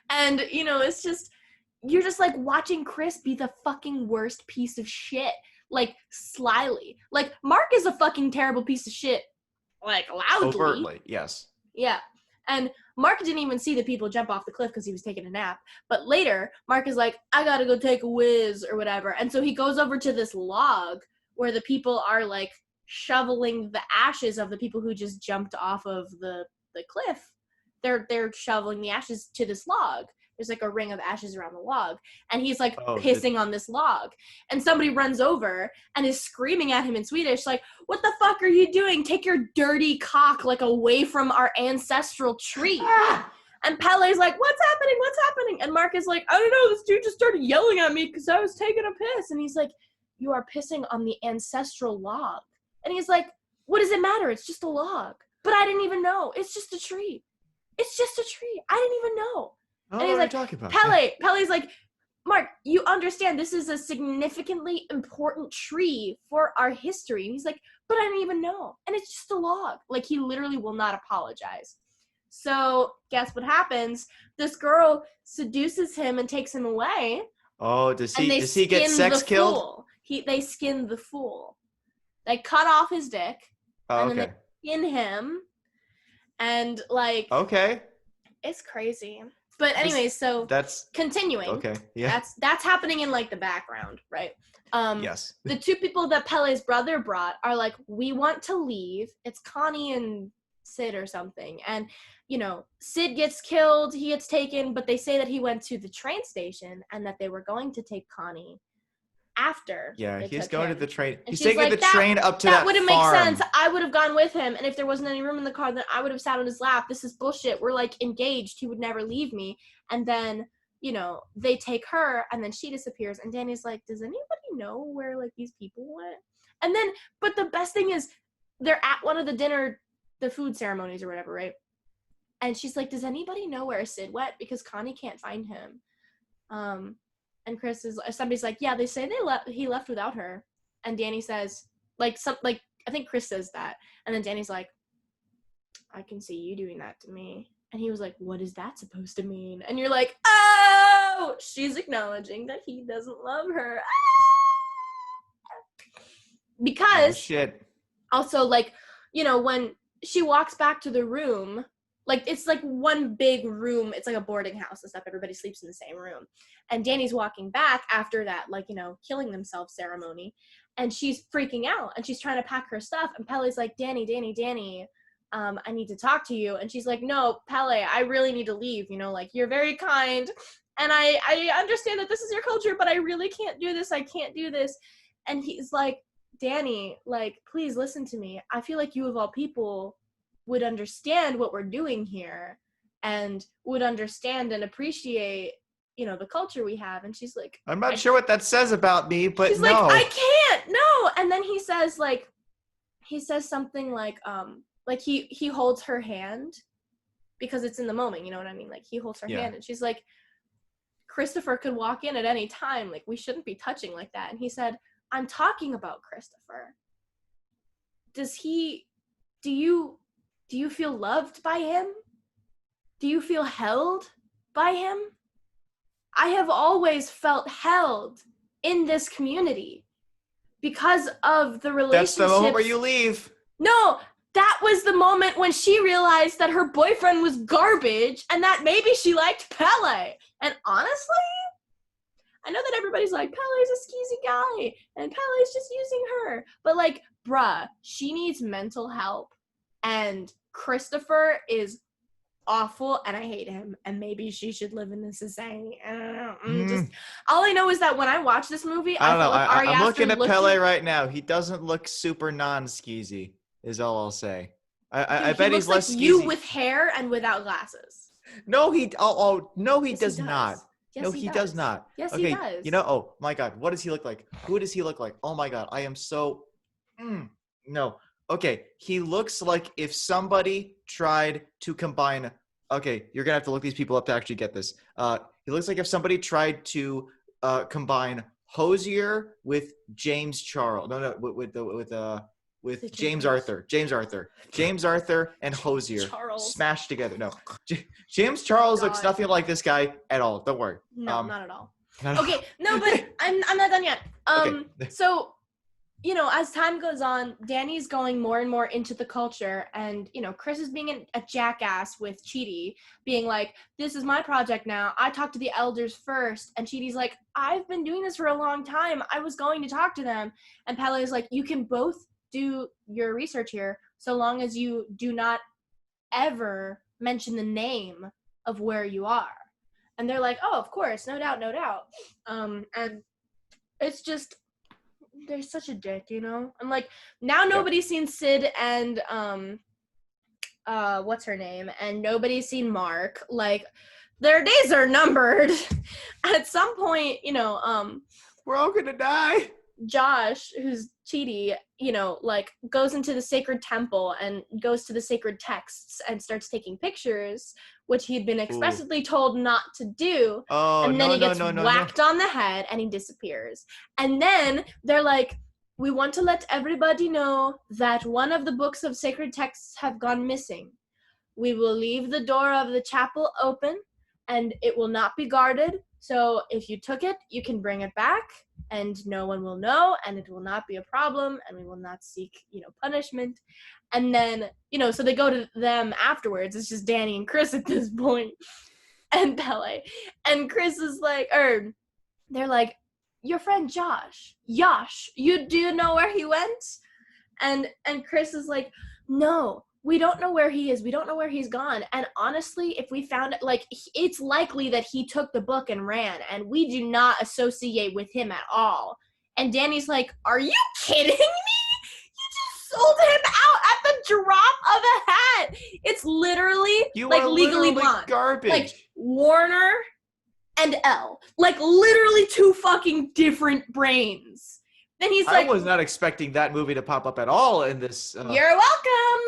And, you know, it's just, you're just like watching Chris be the fucking worst piece of shit. Like, slyly. Like, Mark is a fucking terrible piece of shit. Like, loudly. Overtly, yes. Yeah. And Mark didn't even see the people jump off the cliff because he was taking a nap. But later, Mark is like, I gotta go take a whiz or whatever. And so he goes over to this log where the people are, like, shoveling the ashes of the people who just jumped off of the cliff. They're shoveling the ashes to this log. There's, like, a ring of ashes around the log. And he's, like, pissing on this log. And somebody runs over and is screaming at him in Swedish, like, what the fuck are you doing? Take your dirty cock, like, away from our ancestral tree. And Pele's like, what's happening? What's happening? And Mark is like, I don't know. This dude just started yelling at me because I was taking a piss. And he's like, you are pissing on the ancestral log. And he's like, what does it matter? It's just a log. But I didn't even know. It's just a tree. It's just a tree. I didn't even know. Oh, and he's what like, are you talking about? Pele's like, Mark, you understand this is a significantly important tree for our history. And he's like, but I didn't even know. And it's just a log. Like, he literally will not apologize. So guess what happens? This girl seduces him and takes him away. Oh, does he get sex killed? They skin the fool. They cut off his dick. Oh, and then they skin him. And, like... Okay. It's crazy. But anyways, so that's continuing. Okay, yeah. That's happening in, like, the background, right? Yes. The two people that Pele's brother brought are like, we want to leave. It's Connie and Sid or something. And, you know, Sid gets killed, he gets taken, but they say that he went to the train station and that they were going to take Connie after. Yeah, he's going to the train. And he's taking like, the train up to that farm. That wouldn't make sense. I would have gone with him, and if there wasn't any room in the car, then I would have sat on his lap. This is bullshit. We're, like, engaged. He would never leave me. And then, you know, they take her, and then she disappears, and Danny's like, does anybody know where, like, these people went? And then, but the best thing is, they're at one of the food ceremonies or whatever, right? And she's like, does anybody know where Sid went? Because Connie can't find him. And somebody's like, yeah, they say he left without her. And Danny says, I think Chris says that. And then Danny's like, I can see you doing that to me. And he was like, what is that supposed to mean? And you're like, oh, she's acknowledging that he doesn't love her. Because shit. Also, like, you know, when she walks back to the room, like, it's like one big room. It's like a boarding house and stuff. Everybody sleeps in the same room. And Danny's walking back after that, like, you know, killing themselves ceremony. And she's freaking out. And she's trying to pack her stuff. And Pele's like, Danny, I need to talk to you. And she's like, no, Pele, I really need to leave. You know, like, you're very kind. And I understand that this is your culture, but I really can't do this. I can't do this. And he's like, Danny, like, please listen to me. I feel like you of all people would understand what we're doing here and would understand and appreciate, you know, the culture we have. And she's like, I'm not sure what that says about me, but she's no. like, I can't, no. And then he says something like he holds her hand because it's in the moment, you know what I mean? Like, he holds her hand and she's like, Christopher could walk in at any time. Like, we shouldn't be touching like that. And he said, I'm talking about Christopher. Do you feel loved by him? Do you feel held by him? I have always felt held in this community because of the relationships. That's the moment where you leave. No, that was the moment when she realized that her boyfriend was garbage and that maybe she liked Pele. And honestly, I know that everybody's like, Pele's a skeezy guy and Pele's just using her. But, like, bruh, she needs mental help. And Christopher is awful and I hate him. And maybe she should live in the society. I don't know. All I know is that when I watched this movie, I felt like Ari I'm looking Aster at Pele right now. He doesn't look super non-skeezy, is all I'll say. I bet he's less like skeezy. You with hair and without glasses. No, he does not. Yes, no, he does not. Yes, okay, he does. You know, oh my God, what does he look like? Who does he look like? Oh my God, I am so, no. Okay, he looks like if somebody tried to combine, okay, you're gonna have to look these people up to actually get this. He looks like if somebody tried to combine Hosier with James Charles. No, with James Arthur. James Arthur and Hosier smashed together. No, James Charles looks nothing like this guy at all. Don't worry. No, not at all. Okay, no, but I'm not done yet. Okay. So, as time goes on, Danny's going more and more into the culture, and Chris is being a jackass with Chidi, being like, "This is my project now. I talked to the elders first," and Chidi's like, "I've been doing this for a long time. I was going to talk to them," and Pele is like, "You can both do your research here, so long as you do not ever mention the name of where you are." And they're like, "Oh, of course, no doubt." And it's just, they're such a dick, And like, now nobody's seen Sid and what's her name, and nobody's seen Mark. Like, their days are numbered. At some point, we're all gonna die. Josh, who's Chidi, like, goes into the sacred temple and goes to the sacred texts and starts taking pictures, which he'd been expressly told not to do. Oh, and then he gets whacked on the head and he disappears. And then they're like, "We want to let everybody know that one of the books of sacred texts have gone missing. We will leave the door of the chapel open and it will not be guarded. So if you took it, you can bring it back. And no one will know, and it will not be a problem, and we will not seek, punishment." And then, so they go to them afterwards. It's just Danny and Chris at this point, and Pele. And Chris is like, they're like, "Your friend Josh, do you know where he went?" And Chris is like, "No, we don't know where he is. We don't know where he's gone. And honestly, if we found it, like, it's likely that he took the book and ran, and we do not associate with him at all." And Danny's like, "Are you kidding me? You just sold him out at the drop of a hat. It's literally Legally Blonde. Garbage. Like Warner and Elle. Like, literally two fucking different brains." Then he's like, I was not expecting that movie to pop up at all in this. You're welcome.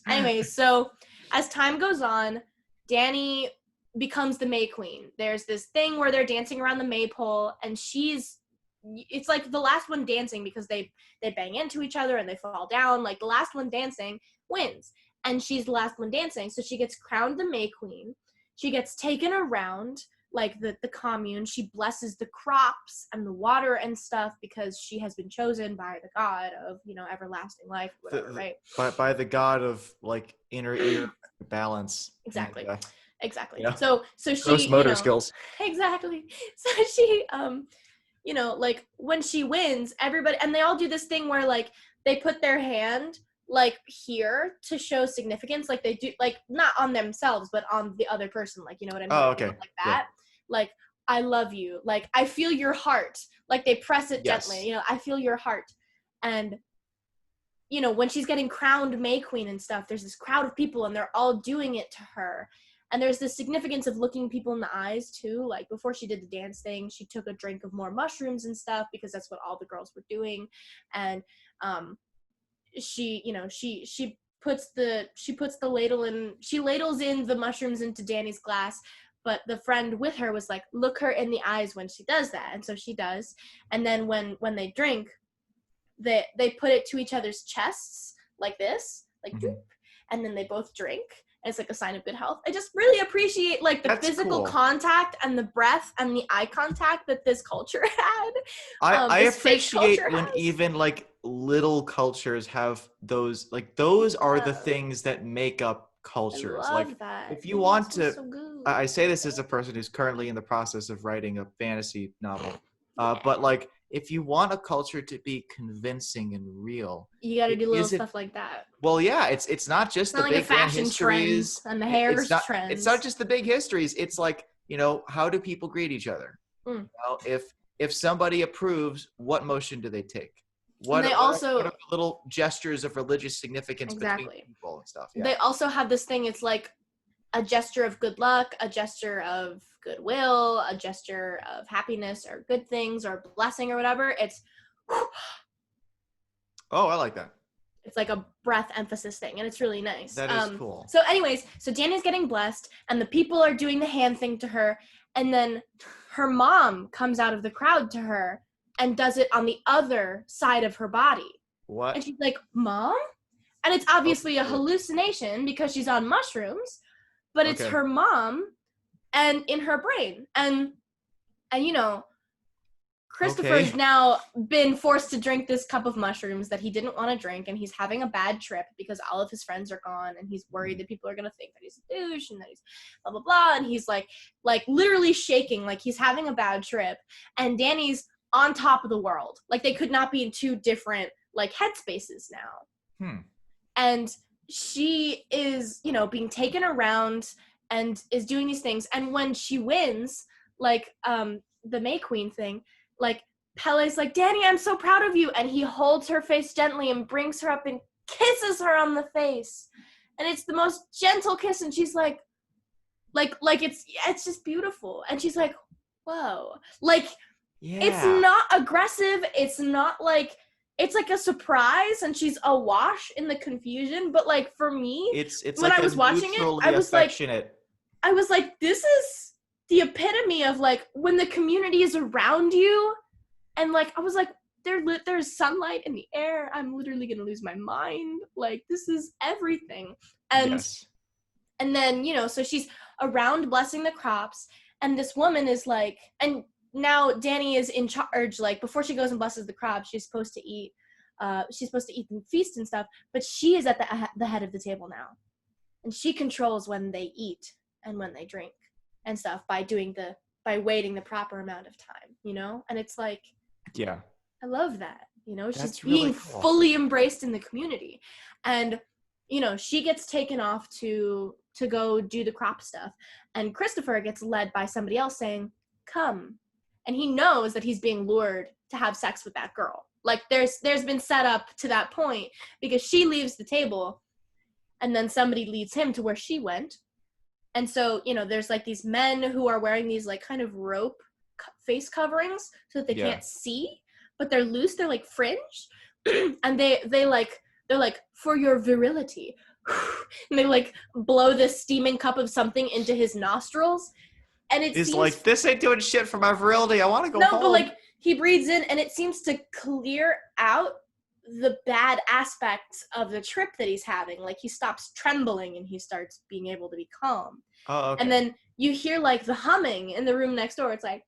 Anyways, so as time goes on, Danny becomes the May Queen. There's this thing where they're dancing around the maypole, and it's like the last one dancing, because they bang into each other and they fall down. Like, the last one dancing wins, and she's the last one dancing. So she gets crowned the May Queen. She gets taken around, like, the commune. She blesses the crops and the water and stuff, because she has been chosen by the god of, everlasting life, whatever, right? By the god of, like, inner balance. Exactly. Exactly. Yeah. So she, gross motor skills. Exactly. So she, like, when she wins, everybody, and they all do this thing where, like, they put their hand, like, here to show significance, like they do, like, not on themselves, but on the other person, like, you know what I mean? Oh, okay. Like that. Yeah. Like, "I love you. Like, I feel your heart." Like, they press it gently, "I feel your heart." And, when she's getting crowned May Queen and stuff, there's this crowd of people and they're all doing it to her. And there's this significance of looking people in the eyes too. Like, before she did the dance thing, she took a drink of more mushrooms and stuff, because that's what all the girls were doing. And, she puts the ladle in, she ladles in the mushrooms into Danny's glass. But the friend with her was like, "Look her in the eyes when she does that." And so she does. And then when they drink, they put it to each other's chests like this, like, and then they both drink. And it's like a sign of good health. I just really appreciate, like, the physical contact and the breath and the eye contact that this culture had. I appreciate when even, like, little cultures have those. Like, those are the things that make up cultures. Like, that. If you want to, I say this as a person who's currently in the process of writing a fantasy novel, but, like, if you want a culture to be convincing and real, you got to do little stuff like that. Well, yeah, it's not just the big fashion histories and the hair trends. It's not just the big histories. It's like, how do people greet each other? If somebody approves, what motion do they take? What are the little gestures of religious significance between people and stuff? Yeah. They also have this thing. It's like a gesture of good luck, a gesture of goodwill, a gesture of happiness or good things or blessing or whatever. It's oh, I like that. It's like a breath emphasis thing, and it's really nice. That is cool. So anyways, so Danny's getting blessed, and the people are doing the hand thing to her, and then her mom comes out of the crowd to her, and does it on the other side of her body. What? And she's like, Mom? And it's obviously a hallucination because she's on mushrooms, but it's her mom and in her brain. And you know, Christopher's now been forced to drink this cup of mushrooms that he didn't want to drink, and he's having a bad trip because all of his friends are gone, and he's worried that people are going to think that he's a douche and that he's blah, blah, blah, and he's like literally shaking, like he's having a bad trip, and Danny's on top of the world. Like, they could not be in two different, like, headspaces now. And she is, you know, being taken around and is doing these things, and when she wins, like, the May Queen thing, like, Pele's like, Danny, I'm so proud of you, and he holds her face gently and brings her up and kisses her on the face, and it's the most gentle kiss, and she's like it's just beautiful, and she's like, whoa, like, it's not aggressive, it's not like, it's like a surprise, and she's awash in the confusion, but like, for me, it's when like I was watching it, I was like, this is the epitome of, like, when the community is around you, and, like, I was like, there's sunlight in the air, I'm literally gonna lose my mind, like, this is everything. And and then, you know, so she's around blessing the crops, and this woman is like, and now Danny is in charge, like, before she goes and blesses the crops, she's supposed to eat the feast and stuff, but she is at the head of the table now, and she controls when they eat and when they drink and stuff by waiting the proper amount of time, you know? And it's like, I love that, you know? She's being fully embraced in the community. And, you know, she gets taken off to go do the crop stuff, and Christopher gets led by somebody else saying, come. And he knows that he's being lured to have sex with that girl. Like, there's been set up to that point, because she leaves the table, and then somebody leads him to where she went. And so, you know, there's, like, these men who are wearing these, like, kind of rope face coverings so that they can't see, but they're loose, they're, like, fringe, and they're like, for your virility. And they, like, blow this steaming cup of something into his nostrils, and it seems like, this ain't doing shit for my virility, I want to go home. No, but, like, he breathes in, and it seems to clear out the bad aspects of the trip that he's having. Like, he stops trembling and he starts being able to be calm. Oh, okay. And then you hear, like, the humming in the room next door. It's like,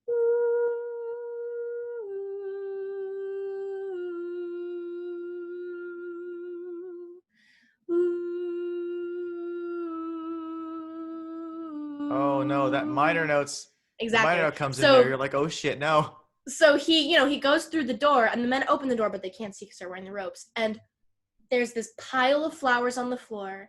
oh no, that minor notes. Exactly. The minor note comes in there. You're like, oh shit, no. So he goes through the door, and the men open the door, but they can't see because they're wearing the ropes. And there's this pile of flowers on the floor,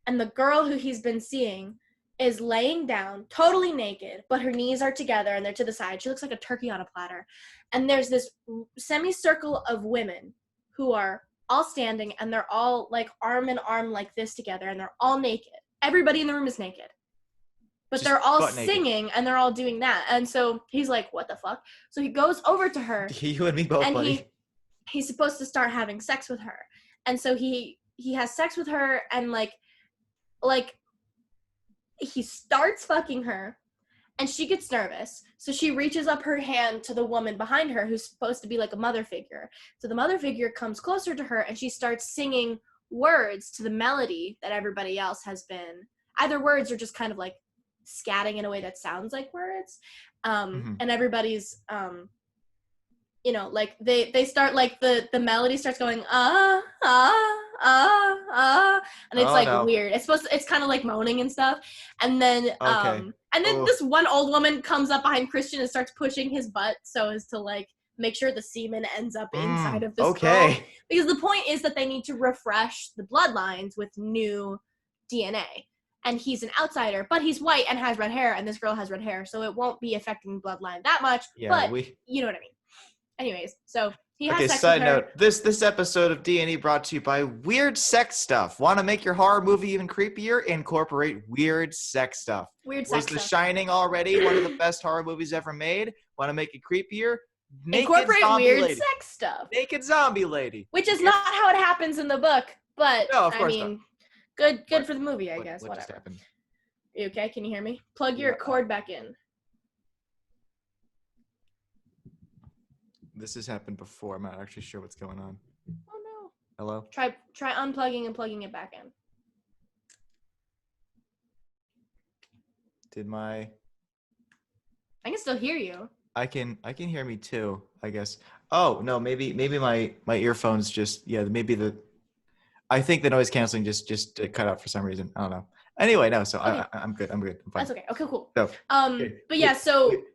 and the girl who he's been seeing is laying down, totally naked, but her knees are together and they're to the side. She looks like a turkey on a platter. And there's this semicircle of women who are all standing, and they're all, like, arm in arm like this together, and they're all naked. Everybody in the room is naked. But they're all singing, and they're all doing that. And so he's like, what the fuck? So he goes over to her. You and me both, and buddy. He's supposed to start having sex with her. And so he has sex with her, and, like, he starts fucking her, and she gets nervous. So she reaches up her hand to the woman behind her who's supposed to be, like, a mother figure. So the mother figure comes closer to her, and she starts singing words to the melody that everybody else has been. Either words or just kind of, like, scatting in a way that sounds like words, and everybody's you know, like, they start, like, the melody starts going and it's weird. It's kind of like moaning and stuff, and then this one old woman comes up behind Christian and starts pushing his butt so as to, like, make sure the semen ends up inside of the skull, because the point is that they need to refresh the bloodlines with new DNA. And he's an outsider, but he's white and has red hair, and this girl has red hair, so it won't be affecting bloodline that much. Yeah, but you know what I mean. Anyways, so he has sex side with her. note, this episode of D&E brought to you by Weird Sex Stuff. Want to make your horror movie even creepier? Incorporate weird sex stuff. Was The Shining already one of the best horror movies ever made? Want to make it creepier? Incorporate weird sex stuff. Naked zombie lady. Which is not how it happens in the book, but no, of course not. Good for the movie, I guess. What whatever. Just happened? You okay? Can you hear me? Plug your cord back in. This has happened before. I'm not actually sure what's going on. Oh no. Hello? Try unplugging and plugging it back in. I can still hear you. I can hear me too, I guess. Oh, no, maybe my earphones just maybe I think the noise canceling just cut out for some reason. I don't know. Anyway, no, so okay. I'm good. I'm fine. That's okay. Okay, cool. So, but yeah,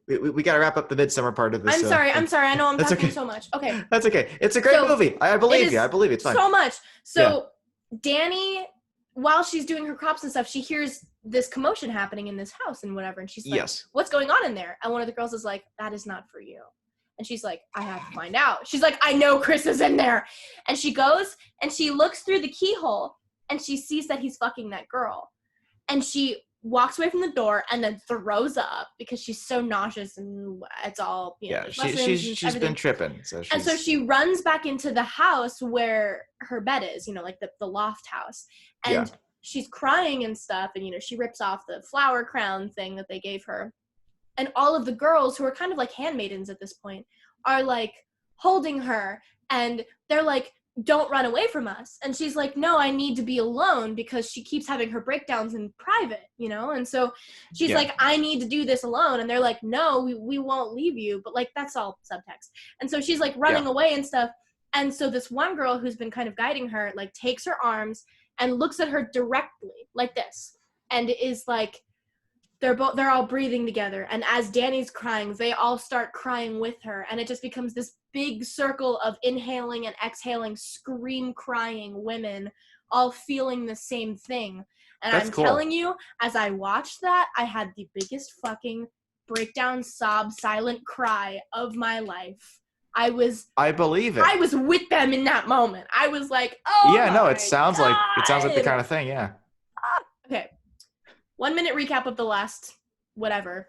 we got to wrap up the Midsommar part of this. I'm sorry. I know I'm talking so much. Okay. That's okay. It's a great movie. I believe you. I believe it's fine. So much. So Danny, while she's doing her crops and stuff, she hears this commotion happening in this house and whatever, and she's like, yes. What's going on in there? And one of the girls is like, that is not for you. And she's like, I have to find out. She's like, I know Chris is in there. And she goes and she looks through the keyhole and she sees that he's fucking that girl. And she walks away from the door and then throws up because she's so nauseous and it's all, she's been tripping. And so she runs back into the house where her bed is, like the loft house. And she's crying and stuff. And, she rips off the flower crown thing that they gave her. And all of the girls, who are kind of like handmaidens at this point, are like holding her and they're like, don't run away from us. And she's like, no, I need to be alone, because she keeps having her breakdowns in private, And so she's like, I need to do this alone. And they're like, no, we won't leave you. But like, that's all subtext. And so she's like running away and stuff. And so this one girl who's been kind of guiding her, like takes her arms and looks at her directly like this. And is like, they're all breathing together. And as Danny's crying, they all start crying with her. And it just becomes this big circle of inhaling and exhaling, scream crying women, all feeling the same thing. And I'm telling you, as I watched that, I had the biggest fucking breakdown, sob, silent cry of my life. I believe it. I was with them in that moment. I was like, oh yeah, no, it sounds like the kind of thing, yeah. Okay. 1 minute recap of the last whatever.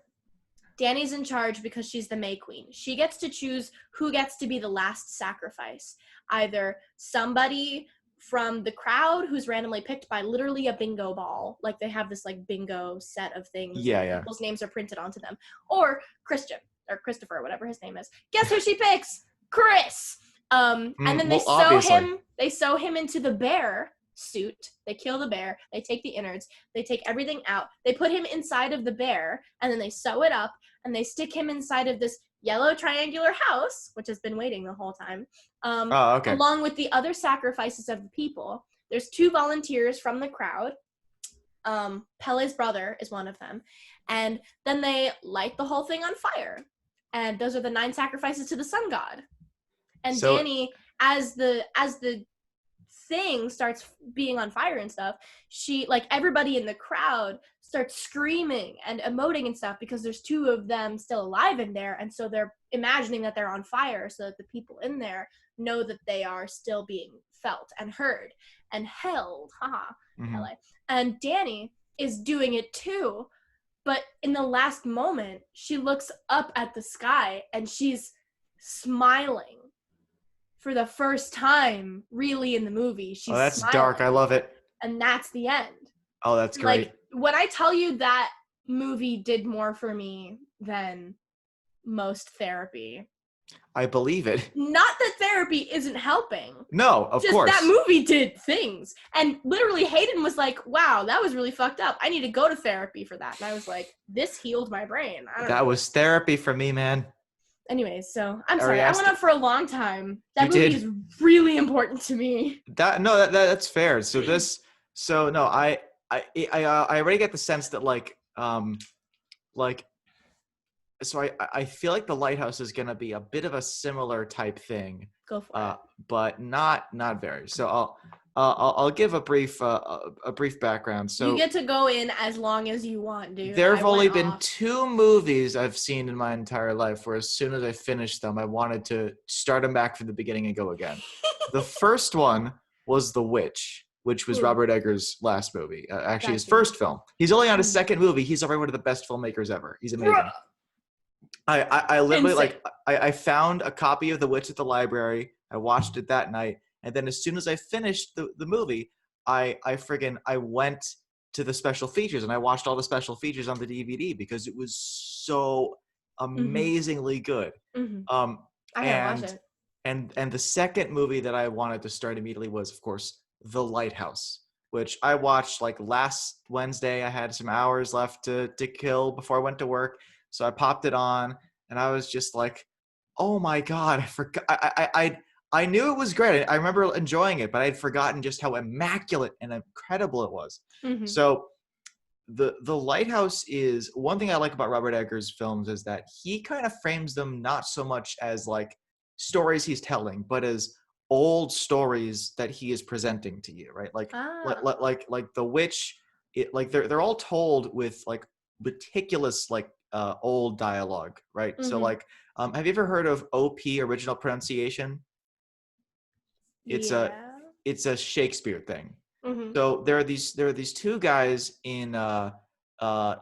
Danny's in charge because she's the May Queen. She gets to choose who gets to be the last sacrifice. Either somebody from the crowd who's randomly picked by literally a bingo ball. Like they have this like bingo set of things. Yeah. People's names are printed onto them. Or Christian or Christopher, whatever his name is. Guess who she picks? Chris. And then they sew him into the bear suit. They kill the bear. They take the innards. They take everything out. They put him inside of the bear, and then they sew it up, and they stick him inside of this yellow triangular house, which has been waiting the whole time, along with the other sacrifices of the people. There's 2 volunteers from the crowd. Pele's brother is one of them. And then they light the whole thing on fire. And those are the 9 sacrifices to the sun god. And Danny, as the thing starts being on fire and stuff, she, like, everybody in the crowd starts screaming and emoting and stuff because there's 2 of them still alive in there, and so they're imagining that they're on fire so that the people in there know that they are still being felt and heard and held. LA. And Danny is doing it too, but in the last moment she looks up at the sky and she's smiling. For the first time, really, in the movie, she's that's smiling. Dark. I love it. And that's the end. Oh, that's great. Like, when I tell you that movie did more for me than most therapy. I believe it. Not that therapy isn't helping. No, of course. Just that movie did things. And literally Hayden was like, wow, that was really fucked up. I need to go to therapy for that. And I was like, this healed my brain. That was therapy for me, man. Anyways, so I'm sorry. I went on for a long time. That movie is really important to me. That's fair. So I already get the sense that I feel like the Lighthouse is gonna be a bit of a similar type thing. Go for it. But not very. So I'll give a brief background. So you get to go in as long as you want, dude. There have only been 2 movies I've seen in my entire life where as soon as I finished them, I wanted to start them back from the beginning and go again. The first one was The Witch, which was Robert Eggers' last movie. Actually, his first film. He's only on his second movie. He's already one of the best filmmakers ever. He's amazing. I literally I found a copy of The Witch at the library. I watched it that night. And then as soon as I finished the movie, I went to the special features and I watched all the special features on the DVD because it was so amazingly good. I gotta watch And it. and the second movie that I wanted to start immediately was, of course, The Lighthouse, which I watched like last Wednesday. I had some hours left to kill before I went to work, so I popped it on, and I was just like, "Oh my god!" I forgot. I knew it was great. I remember enjoying it, but I'd forgotten just how immaculate and incredible it was. Mm-hmm. So the Lighthouse is one thing I like about Robert Eggers' films is that he kind of frames them not so much as like stories he's telling, but as old stories that he is presenting to you, right? Ah. Like The Witch, like they're all told with like meticulous like old dialogue, right? So Mm-hmm. like have you ever heard of OP, original pronunciation? It's a Yeah. it's a Shakespeare thing. Mm-hmm. So there are these two guys in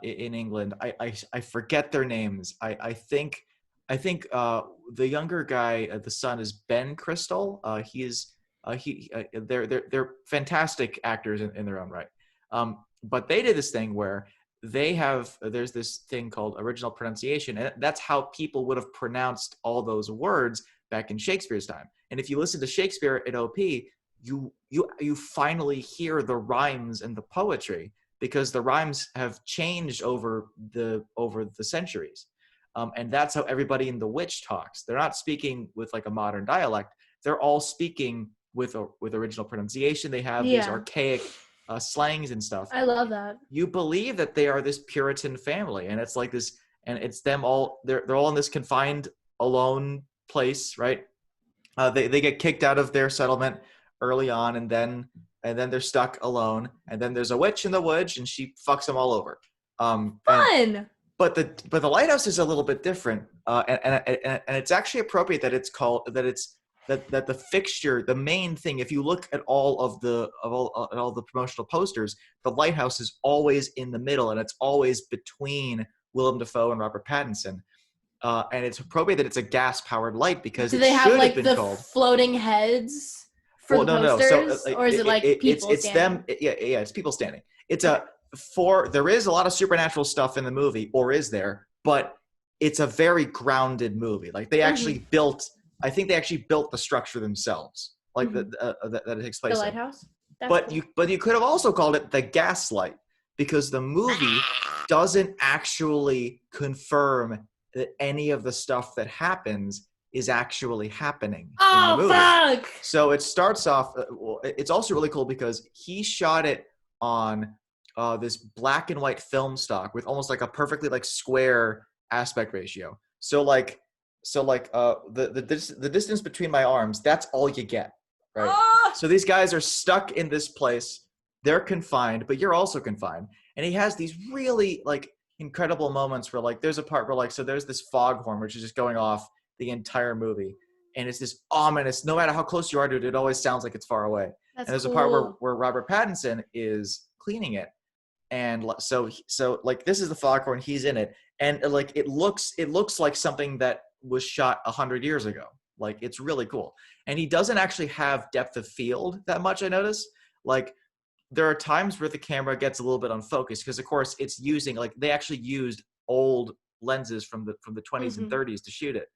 England. I forget their names. I think the younger guy, the son, is Ben Crystal. He is they're fantastic actors in their own right. But they did this thing where there's this thing called original pronunciation, and that's how people would have pronounced all those words back in Shakespeare's time. And if you listen to Shakespeare at OP, you finally hear the rhymes and the poetry because the rhymes have changed over the centuries, and that's how everybody in The Witch talks. They're not speaking with like a modern dialect. They're all speaking with original pronunciation. They have these Yeah. archaic slangs and stuff. I love that. You believe that they are this Puritan family, and it's like this, and it's them all. They're all in this confined, alone place, right? They get kicked out of their settlement early on, and then they're stuck alone. And then there's a witch in the woods, and she fucks them all over. And Fun. but the lighthouse is a little bit different, and it's actually appropriate that it's called that it's that the fixture, the main thing. If you look at all the promotional posters, the lighthouse is always in the middle, and it's always between Willem Dafoe and Robert Pattinson. And it's appropriate that it's a gas-powered light because Do it they have should have like been the called. floating heads for Well, the no. So posters, or is it like people it's them. standing? Yeah. It's people standing. It's Okay. there is a lot of supernatural stuff in the movie, or is there? But it's a very grounded movie. Like they Mm-hmm. actually built. I think they actually built the structure themselves, like Mm-hmm. that it takes The place in. lighthouse. That's But cool. you could have also called it the gaslight because the movie doesn't actually confirm that any of the stuff that happens is actually happening in the Oh movie. fuck! So it starts off. It's also really cool because he shot it on this black and white film stock with almost like a perfectly like square aspect ratio. So the distance between my arms, that's all you get, right? Oh! So these guys are stuck in this place. They're confined, but you're also confined. And he has these really like incredible moments where like there's a part where like so there's this foghorn which is just going off the entire movie, and it's this ominous. No matter how close you are to it, it always sounds like it's far away. That's And there's a part where cool. where Robert Pattinson is cleaning it, and so like this is the foghorn. He's in it, and like it looks like something that was shot 100 years ago. Like it's really cool, and he doesn't actually have depth of field that much. I notice like there are times where the camera gets a little bit unfocused because of course it's using like they actually used old lenses from the 20s and Mm-hmm. 30s to shoot it.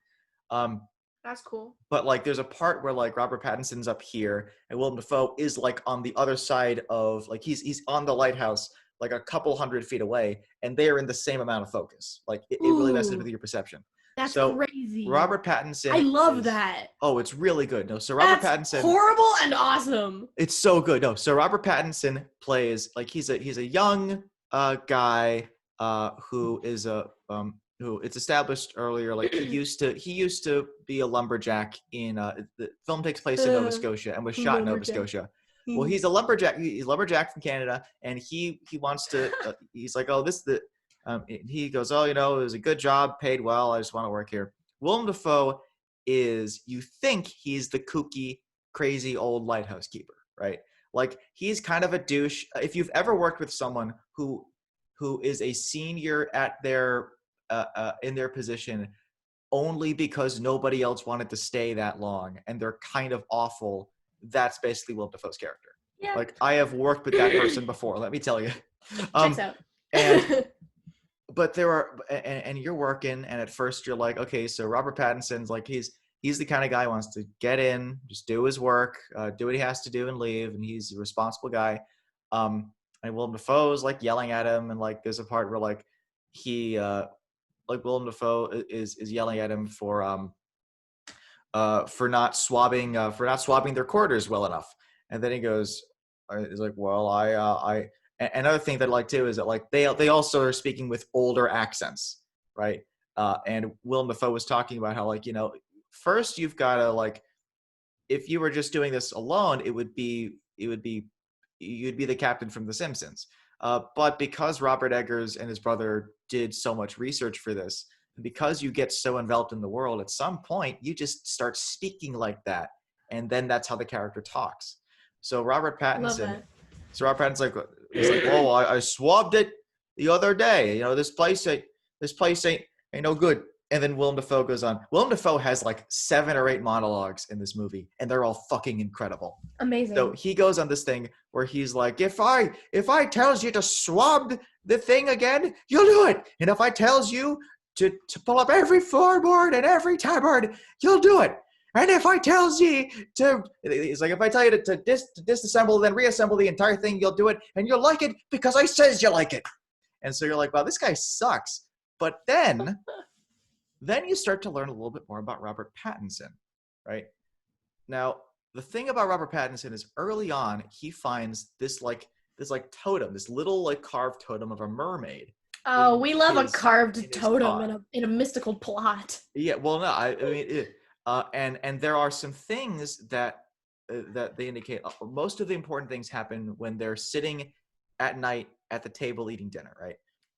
Um, That's cool. but like there's a part where like Robert Pattinson's up here and Willem Dafoe is like on the other side of like he's on the lighthouse like a couple 100 feet away, and they are in the same amount of focus. Like it really messes with Ooh, your perception. that's So crazy. Robert I Pattinson love is that. oh, it's really good. No, so Robert That's Pattinson, horrible and awesome. it's so good. No, so Robert Pattinson plays like he's a young guy who it's established earlier like he used to be a lumberjack in the film takes place in Nova Scotia and was shot in Nova Lumberjack. Scotia. Well, he's a lumberjack. He's a lumberjack from Canada, and he wants to. He's like, oh, this the. He goes, oh, it was a good job, paid well. I just want to work here. Willem Dafoe is, you think he's the kooky, crazy old lighthouse keeper, right? Like he's kind of a douche. If you've ever worked with someone who is a senior at their in their position only because nobody else wanted to stay that long and they're kind of awful, that's basically Willem Dafoe's character. Yeah. Like I have worked with that person before, let me tell you. Checks out. And but there are and you're working, and at first you're like, okay, so Robert Pattinson's like he's the kind of guy who wants to get in, just do his work, do what he has to do and leave, and he's a responsible guy. And Willem Dafoe's like yelling at him, and like there's a part where like he like Willem Dafoe is yelling at him for not swabbing their quarters well enough. And then he goes, he's like, well, I another thing that I like too is that like they also are speaking with older accents, right? And Willem Dafoe was talking about how like, you know, first you've got to like, if you were just doing this alone, you'd be the captain from The Simpsons. But because Robert Eggers and his brother did so much research for this, because you get so enveloped in the world, at some point you just start speaking like that, and then that's how the character talks. So Robert Pattinson, like, he's like, "Oh, I swabbed it the other day. You know, this place ain't no good." And then Willem Dafoe goes on. Willem Dafoe has like 7 or 8 monologues in this movie, and they're all fucking incredible. Amazing. So he goes on this thing where he's like, if I tells you to swab the thing again, you'll do it. And if I tells you to pull up every floorboard and every tabard, you'll do it. And if I tells you to, he's like, if I tell you to disassemble then reassemble the entire thing, you'll do it, and you'll like it because I says you like it. And so you're like, wow, this guy sucks. But then you start to learn a little bit more about Robert Pattinson, right? Now, the thing about Robert Pattinson is early on, he finds this totem, this little like carved totem of a mermaid. Oh, we love a carved totem in a mystical plot. Yeah, well, no, I mean, and there are some things that they indicate. Most of the important things happen when they're sitting at night at the table eating dinner, right?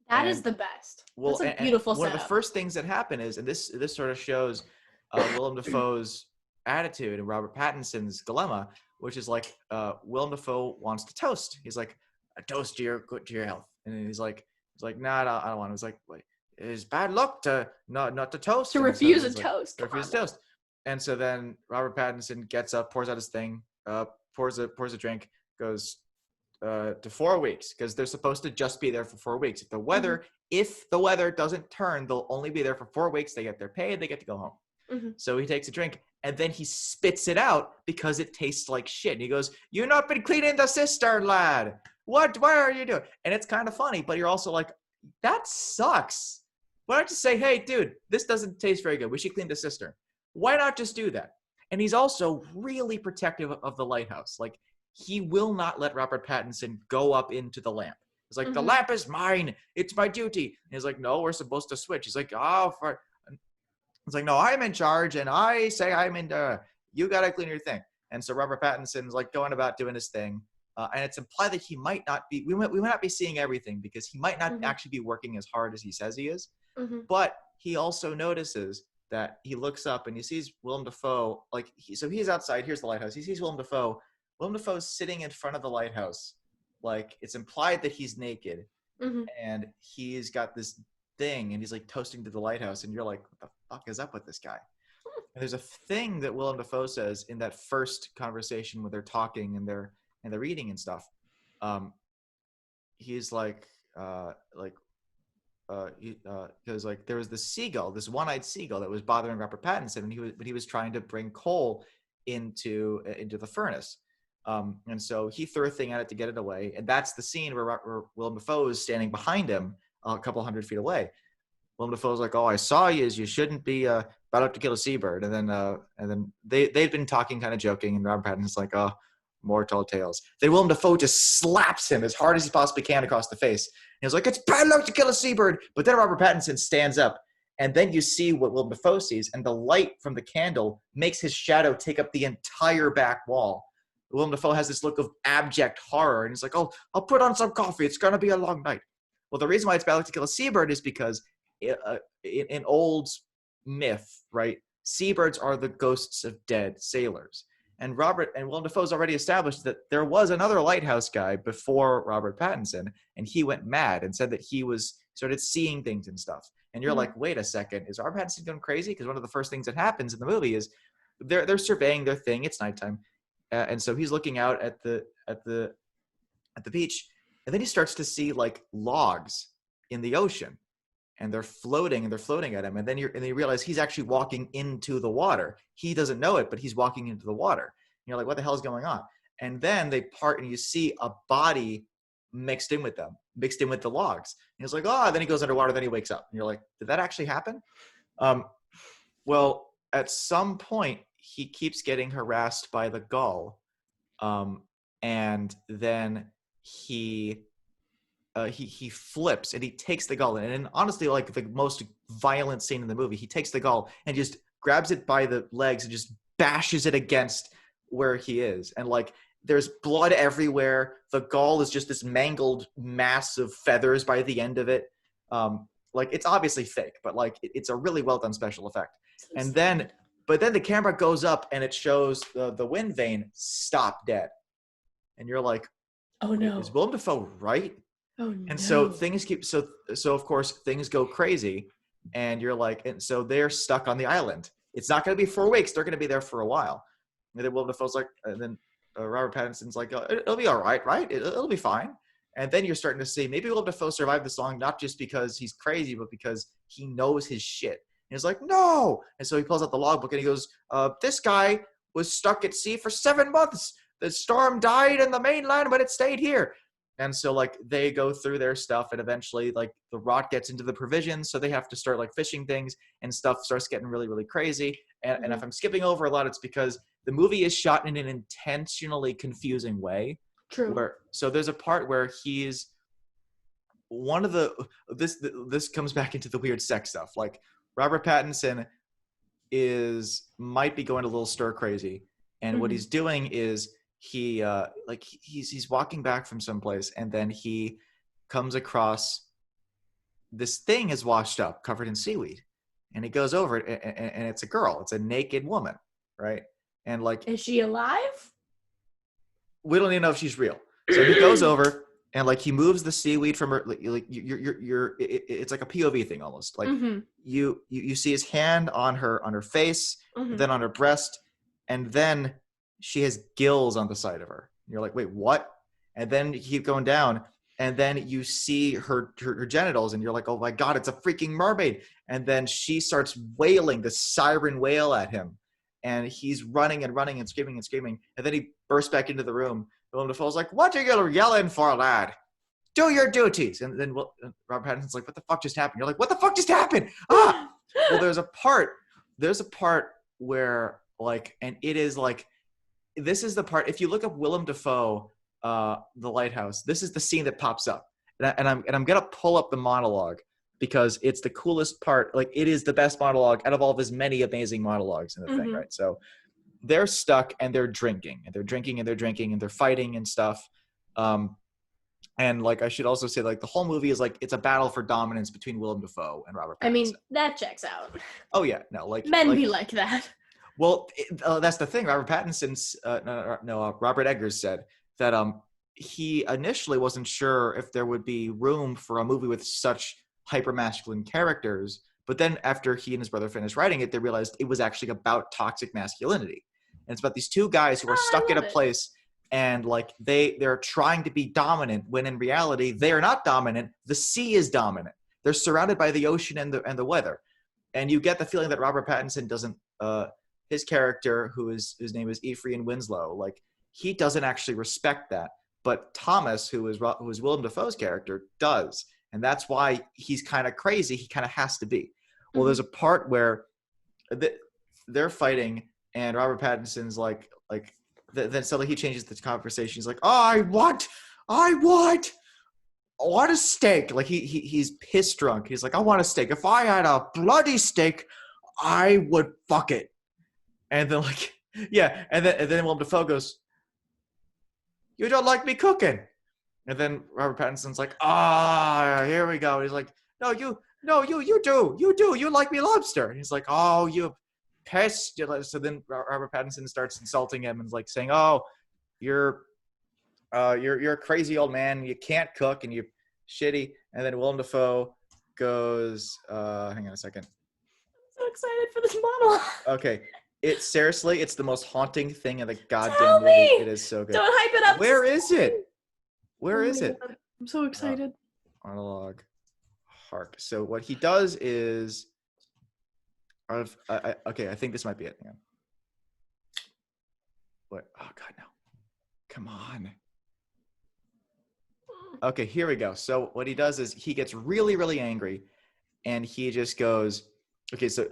That is the best. Well, that's a beautiful setup. One of the first things that happen is, and this sort of shows Willem Dafoe's attitude and Robert Pattinson's dilemma, which is like Willem Dafoe wants to toast. He's like, a toast to your health, and he's like, nah, I don't want to. He's like, wait, it's bad luck to not to toast. To refuse a toast. To refuse a toast. And so then Robert Pattinson gets up, pours out his thing, pours a drink, goes to 4 weeks, because they're supposed to just be there for 4 weeks. If the weather doesn't turn, they'll only be there for 4 weeks. They get their pay, they get to go home. Mm-hmm. So he takes a drink, and then he spits it out because it tastes like shit. And he goes, "You've not been cleaning the cistern, lad. What? Why are you doing?" And it's kind of funny, but you're also like, that sucks. Why don't you say, "Hey, dude, this doesn't taste very good. We should clean the cistern." Why not just do that? And he's also really protective of the lighthouse. Like, he will not let Robert Pattinson go up into the lamp. He's like, mm-hmm. The lamp is mine. It's my duty. And he's like, no, we're supposed to switch. He's like, it's like, no, I'm in charge, and I say I'm in. You gotta clean your thing. And so Robert Pattinson's like going about doing his thing, and it's implied that he might not be. We might not be seeing everything, because he might not mm-hmm. actually be working as hard as he says he is. Mm-hmm. But he also notices that he looks up and he sees Willem Dafoe. Like, so he's outside. Here's the lighthouse. He sees Willem Dafoe. Willem Dafoe's sitting in front of the lighthouse. Like, it's implied that he's naked, mm-hmm. and he's got this thing, and he's like toasting to the lighthouse, and you're like, what the fuck is up with this guy? And there's a thing that Willem Dafoe says in that first conversation where they're talking and they're eating and stuff. He's like because like there was this seagull, this one-eyed seagull that was bothering Robert Pattinson, and he was trying to bring coal into the furnace. And so he threw a thing at it to get it away, and that's the scene where Willem Dafoe is standing behind him a couple hundred feet away. Willem Dafoe's like, "Oh, I saw you. You shouldn't be about up to kill a seabird." And then they've been talking, kind of joking, and Robert Pattinson's like, "Oh, more tall tales." Then Willem Dafoe just slaps him as hard as he possibly can across the face. And he's like, "It's bad luck to kill a seabird." But then Robert Pattinson stands up, and then you see what Willem Dafoe sees, and the light from the candle makes his shadow take up the entire back wall. Willem Dafoe has this look of abject horror, and he's like, "Oh, I'll put on some coffee. It's gonna be a long night." Well, the reason why it's bad luck to kill a seabird is because in old myth, right, seabirds are the ghosts of dead sailors. And Willem Dafoe's already established that there was another lighthouse guy before Robert Pattinson, and he went mad and said that he started seeing things and stuff. And you're mm-hmm. like, wait a second, is Robert Pattinson going crazy? Because one of the first things that happens in the movie is they're surveying their thing. It's nighttime, and so he's looking out at the beach, and then he starts to see like logs in the ocean. and they're floating at him, and then you realize he's actually walking into the water. He doesn't know it, but he's walking into the water. And you're like, what the hell is going on? And then they part, and you see a body mixed in with the logs. And he's like, oh, then he goes underwater, then he wakes up. And you're like, did that actually happen? Well, at some point, he keeps getting harassed by the gull, and then he flips and he takes the gull, and honestly, like the most violent scene in the movie, he takes the gull and just grabs it by the legs and just bashes it against where he is, and like there's blood everywhere. The gull is just this mangled mass of feathers by the end of it. Like it's obviously fake, but like it's a really well done special effect. And then the camera goes up and it shows the wind vane stop dead, and you're like, oh no, is Willem Dafoe right? Oh no. And so things keep so of course things go crazy, and you're like, and so they're stuck on the island. It's not going to be 4 weeks. They're going to be there for a while. And then Willem Dafoe's like, and then Robert Pattinson's like, it'll be all right, right? It'll be fine. And then you're starting to see maybe Willem Dafoe survived this long, not just because he's crazy, but because he knows his shit. And he's like, no. And so he pulls out the logbook and he goes, this guy was stuck at sea for 7 months. The storm died in the mainland, but it stayed here. And so like they go through their stuff, and eventually like the rot gets into the provisions, so they have to start like fishing things, and stuff starts getting really, really crazy. And if I'm skipping over a lot, it's because the movie is shot in an intentionally confusing way. True. So there's a part where he's one of the this comes back into the weird sex stuff. Like Robert Pattinson might be going a little stir crazy, and what he's doing is he's walking back from someplace, and then he comes across this thing is washed up, covered in seaweed, and he goes over it, and it's a girl. It's a naked woman, right? And like, is she alive? We don't even know if she's real. So he goes over and like he moves the seaweed from her. Like it's like a POV thing almost. Like you see his hand on her face, then on her breast, and then she has gills on the side of her. You're like, wait, what? And then you keep going down, and then you see her genitals, and you're like, oh my God, it's a freaking mermaid. And then she starts wailing the siren wail at him, and he's running and running and screaming, and then he bursts back into the room. Willem Dafoe's like, what are you yelling for, lad? Do your duties. And then Robert Pattinson's like, what the fuck just happened? You're like, what the fuck just happened? Ah! Well, there's a part where like, and it is like, this is the part, if you look up Willem Dafoe, The Lighthouse, this is the scene that pops up. And I'm going to pull up the monologue because it's the coolest part. Like, it is the best monologue out of all of his many amazing monologues in the thing, right? So they're stuck and they're drinking and they're drinking and they're drinking and they're fighting and stuff. And like, I should also say, like, the whole movie is like, it's a battle for dominance between Willem Dafoe and Robert Pattinson. I mean, that checks out. Oh yeah, no, like men be like that. Well, that's the thing. Robert Eggers said that he initially wasn't sure if there would be room for a movie with such hyper-masculine characters, but then after he and his brother finished writing it, they realized it was actually about toxic masculinity. And it's about these two guys who are stuck in a place, and like they're trying to be dominant when in reality they are not dominant. The sea is dominant. They're surrounded by the ocean and the weather. And you get the feeling that Robert Pattinson doesn't his character, whose name is Ephraim Winslow, like he doesn't actually respect that, but Thomas, who is Willem Dafoe's character, does, and that's why he's kind of crazy. He kind of has to be. Well, there's a part where they're fighting, and Robert Pattinson's like then suddenly he changes the conversation. He's like, I want a steak. Like he's pissed drunk. He's like, I want a steak. If I had a bloody steak, I would fuck it. And then like, yeah. And then Willem Dafoe goes, you don't like me cooking. And then Robert Pattinson's like, here we go. And he's like, no, you do. You like me lobster. And he's like, oh, you pest. So then Robert Pattinson starts insulting him and like saying, oh, you're a crazy old man. You can't cook and you're shitty. And then Willem Dafoe goes, hang on a second. I'm so excited for this monologue. Okay. Seriously, it's the most haunting thing in the goddamn Tell movie. me! It is so good. Don't hype it up. Where is it? Where is it? I'm so excited. Monologue. Hark. So what he does is, okay, I think this might be it. Yeah. What? Oh God, no! Come on. Okay, here we go. So what he does is he gets really, really angry, and he just goes, okay, so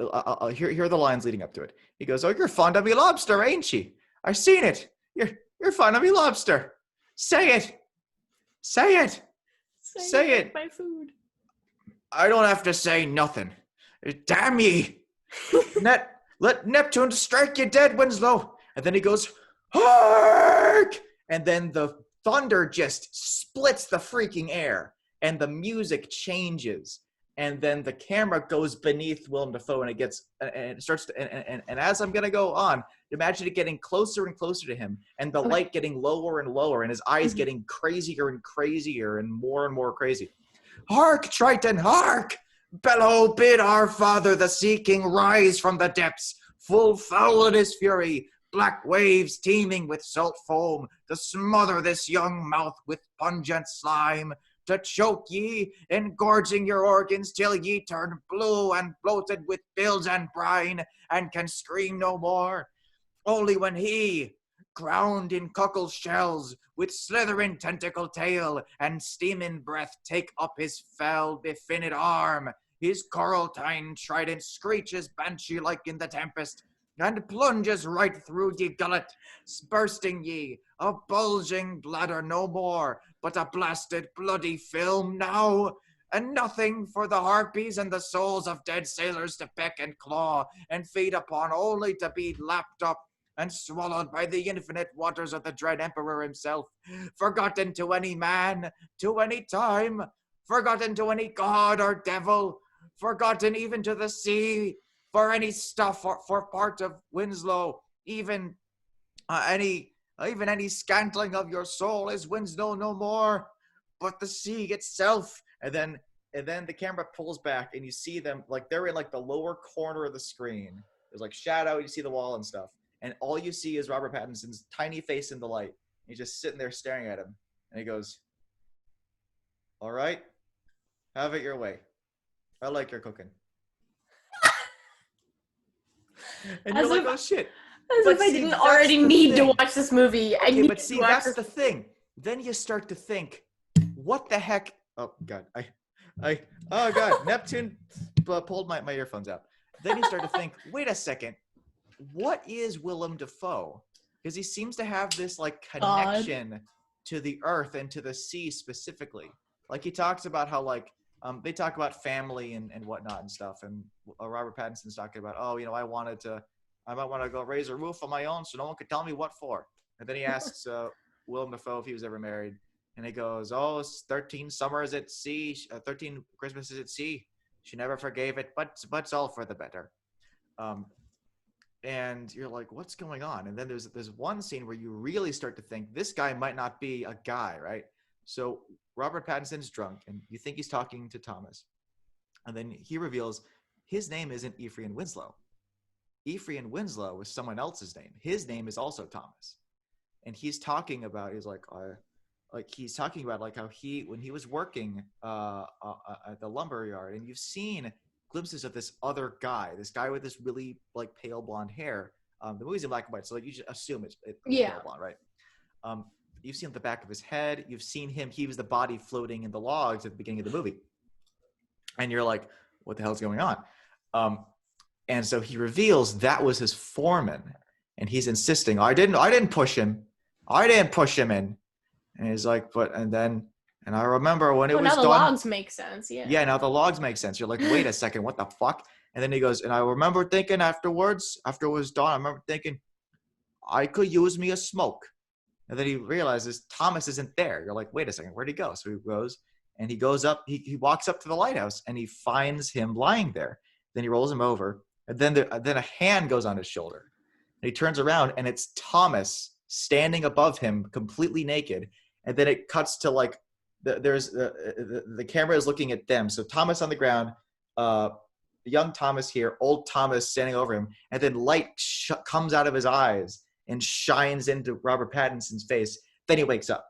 here are the lines leading up to it. He goes, "Oh, you're fond of me lobster, ain't you? I seen it. You're fond of me lobster. Say it. Say it. Say it. My food. I don't have to say nothing. Damn ye. Let Neptune strike you dead, Winslow." And then he goes, "Hark!" And then the thunder just splits the freaking air, and the music changes, and then the camera goes beneath Willem Dafoe, and it starts to, and as I'm gonna go on, imagine it getting closer and closer to him, and the light getting lower and lower, and his eyes getting crazier and crazier and more crazy. "Hark, Triton, hark! Bellow, bid our father the Sea King rise from the depths, full foul in his fury, black waves teeming with salt foam, to smother this young mouth with pungent slime, to choke ye, engorging your organs till ye turn blue and bloated with bilge and brine, and can scream no more. Only when he, crowned in cockle shells, with slithering tentacle tail and steaming breath, take up his fell befinned arm, his coraltine trident screeches banshee-like in the tempest, and plunges right through ye gullet, bursting ye, a bulging bladder no more, but a blasted bloody film now, and nothing for the harpies and the souls of dead sailors to peck and claw and feed upon, only to be lapped up and swallowed by the infinite waters of the dread emperor himself, forgotten to any man, to any time, forgotten to any god or devil, forgotten even to the sea, for any stuff for part of Winslow, even any scantling of your soul is Winslow no more, but the sea itself." And then the camera pulls back, and you see them like they're in like the lower corner of the screen. There's like shadow, you see the wall and stuff, and all you see is Robert Pattinson's tiny face in the light. He's just sitting there staring at him, and he goes, "All right, have it your way. I like your cooking." And you're like, "Oh shit." As if I didn't already need to watch this movie. Okay, but see, that's the thing. Then you start to think, what the heck? Oh God, oh God, Neptune pulled my earphones out. Then you start to think, wait a second, what is Willem Dafoe? Because he seems to have this like connection to the earth and to the sea specifically. Like he talks about how like they talk about family and whatnot and stuff, and Robert Pattinson's talking about, oh, you know, I might want to go raise a roof on my own so no one could tell me what for. And then he asks Willem Dafoe if he was ever married, and he goes, "Oh, it's 13 summers at sea, 13 Christmases at sea. She never forgave it, but it's all for the better." And you're like, what's going on? And then there's one scene where you really start to think this guy might not be a guy, right? So Robert Pattinson's drunk, and you think he's talking to Thomas, and then he reveals his name isn't Ephraim Winslow. Ephraim Winslow is someone else's name. His name is also Thomas, and he's talking about like how when he was working at the lumber yard, and you've seen glimpses of this other guy, this guy with this really like pale blonde hair. The movie's in black and white, so like you just assume it's pale blonde, right? You've seen the back of his head. You've seen him. He was the body floating in the logs at the beginning of the movie, and you're like, what the hell's going on? And so he reveals that was his foreman, and he's insisting, I didn't push him. I didn't push him in. And he's like, and I remember when it was now done. the logs make sense, yeah. Yeah, now the logs make sense. You're like, wait a second, what the fuck? And then he goes, and I remember thinking afterwards, after it was done, I remember thinking, I could use me a smoke. And then he realizes Thomas isn't there. You're like, wait a second, where'd he go? So he goes, and he goes up, he walks up to the lighthouse, and he finds him lying there. Then he rolls him over, and then a hand goes on his shoulder. And he turns around, and it's Thomas standing above him, completely naked. And then it cuts to like, the camera is looking at them. So Thomas on the ground, young Thomas here, old Thomas standing over him, and then light comes out of his eyes and shines into Robert Pattinson's face. Then he wakes up.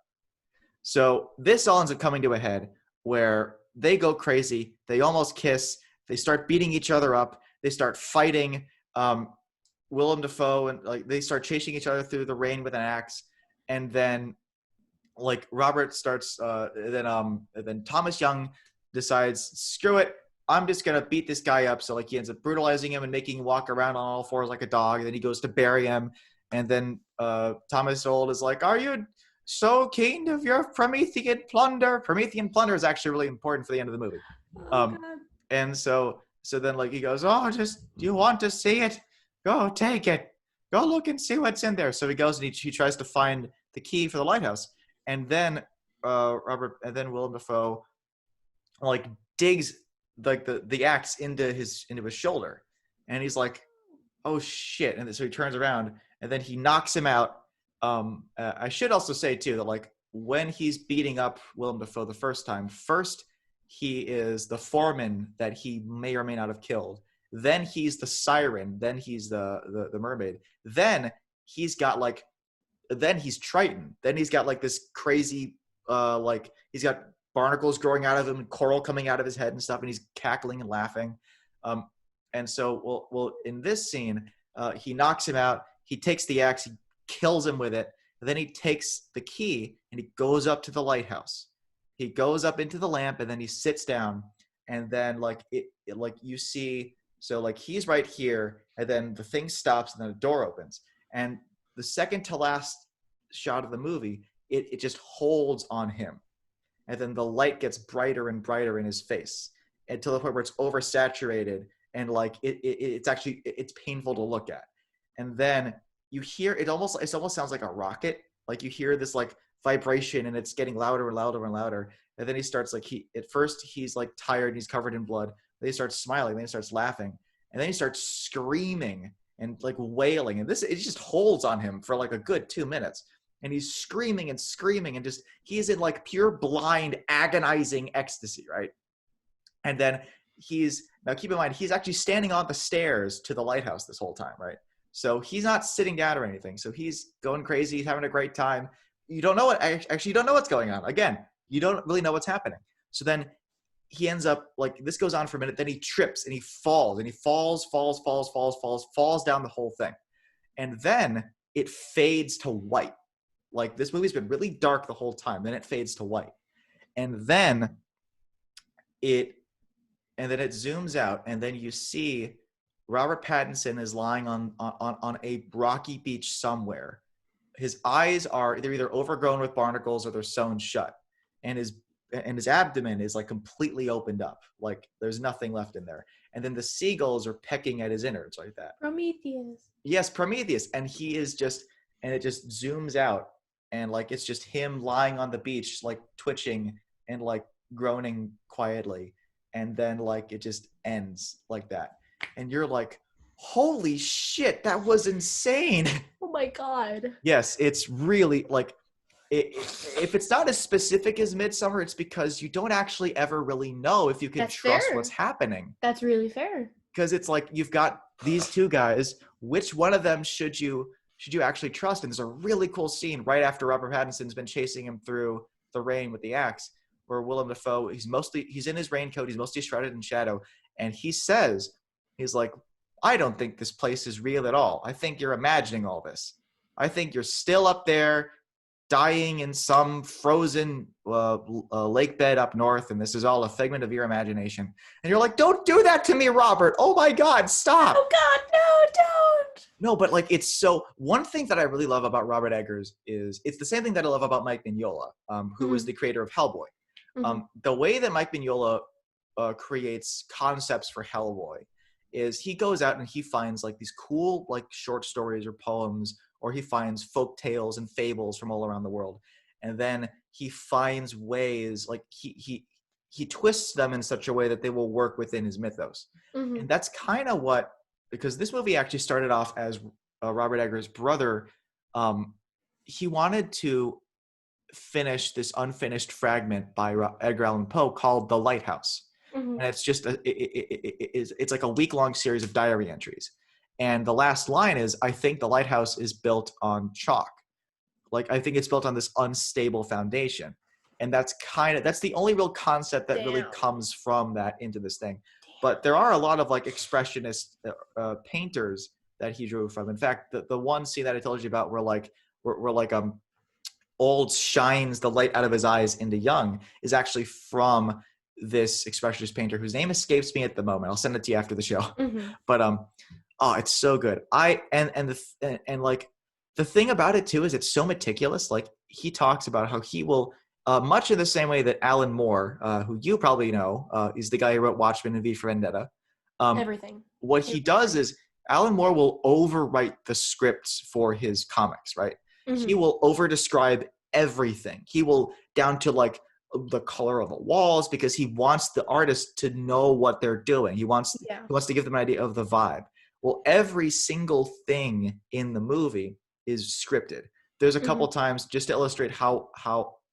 So this all ends up coming to a head where they go crazy. They almost kiss. They start beating each other up. They start fighting. Willem Dafoe and like they start chasing each other through the rain with an axe, and then like Robert starts. Then Thomas Young decides, screw it. I'm just gonna beat this guy up. So like he ends up brutalizing him and making him walk around on all fours like a dog. And then he goes to bury him, and then Thomas Old is like, "Are you so keen of your Promethean plunder?" Promethean plunder is actually really important for the end of the movie. And so then like he goes, "Oh, just you want to see it? Go take it. Go look and see what's in there." So he goes and he tries to find the key for the lighthouse, and then Willem Dafoe like digs like the axe into his shoulder, and he's like, "Oh shit!" And so he turns around, and then he knocks him out. I should also say too that like when he's beating up Willem Dafoe the first time, first he is the foreman that he may or may not have killed. Then he's the siren. Then he's the mermaid. Then he's Triton. Then he's got like this crazy like he's got barnacles growing out of him and coral coming out of his head and stuff, and he's cackling and laughing. And so well in this scene, he knocks him out. He takes the axe. He kills him with it. And then he takes the key and he goes up to the lighthouse. He goes up into the lamp and then he sits down. And then like it like you see, so like he's right here, and then the thing stops and then the door opens. And the second to last shot of the movie, it just holds on him. And then the light gets brighter and brighter in his face until the point where it's oversaturated and like it's painful to look at. And then you hear it almost sounds like a rocket. Like you hear this like vibration and it's getting louder and louder and louder. And then he starts like at first he's like tired and he's covered in blood. Then he starts smiling, then he starts laughing, and then he starts screaming and like wailing. And it just holds on him for like a good 2 minutes. And he's screaming and screaming and just he's in like pure blind agonizing ecstasy, right? And then now keep in mind he's actually standing on the stairs to the lighthouse this whole time, right? So he's not sitting down or anything. So he's going crazy. He's having a great time. You don't know you don't know what's going on. Again, you don't really know what's happening. So then he ends up like this goes on for a minute. Then he trips and he falls down the whole thing. And then it fades to white. Like this movie's been really dark the whole time. Then it fades to white. And then it zooms out. And then you see Robert Pattinson is lying on a rocky beach somewhere. His eyes they're either overgrown with barnacles or they're sewn shut. And his abdomen is like completely opened up. Like there's nothing left in there. And then the seagulls are pecking at his innards like that. Prometheus. Yes, Prometheus. And he is and it just zooms out. And like it's just him lying on the beach, like twitching and like groaning quietly. And then like it just ends like that. And you're like, holy shit, that was insane. Oh my God. Yes, it's really like, if it's not as specific as Midsommar, it's because you don't actually ever really know if you can trust what's happening. That's really fair. Because it's like you've got these two guys. Which one of them should you actually trust? And there's a really cool scene right after Robert Pattinson's been chasing him through the rain with the axe, where Willem Dafoe, he's in his raincoat, he's mostly shrouded in shadow, and he's like, I don't think this place is real at all. I think you're imagining all this. I think you're still up there dying in some frozen lake bed up north, and this is all a figment of your imagination. And you're like, don't do that to me, Robert. Oh my God, stop. Oh God, no, don't. No, but like it's so. One thing that I really love about Robert Eggers is it's the same thing that I love about Mike Mignola, who was the creator of Hellboy. The way that Mike Mignola creates concepts for Hellboy is he goes out and he finds like these cool like short stories or poems, or he finds folk tales and fables from all around the world, and then he finds ways like he twists them in such a way that they will work within his mythos. And that's kind of what, because this movie actually started off as Robert Eggers' brother. He wanted to finish this unfinished fragment by Edgar Allan Poe called The Lighthouse. And it's just it's like a week-long series of diary entries. And the last line is, I think the lighthouse is built on chalk. Like, I think it's built on this unstable foundation. And that's the only real concept that really comes from that into this thing. But there are a lot of like expressionist painters that he drew from. In fact, the one scene that I told you about where old shines the light out of his eyes into young is actually from this expressionist painter whose name escapes me at the moment. I'll send it to you after the show. But oh, it's so good. Like the thing about it too is it's so meticulous. Like he talks about how he will much in the same way that Alan Moore, who you probably know, is the guy who wrote Watchmen and V for Vendetta. Everything. What he does is Alan Moore will overwrite the scripts for his comics, right? He will over-describe everything. He will, down to like the color of the walls, because he wants the artist to know what they're doing. He wants to give them an idea of the vibe. Well, every single thing in the movie is scripted. There's a couple times, just to illustrate how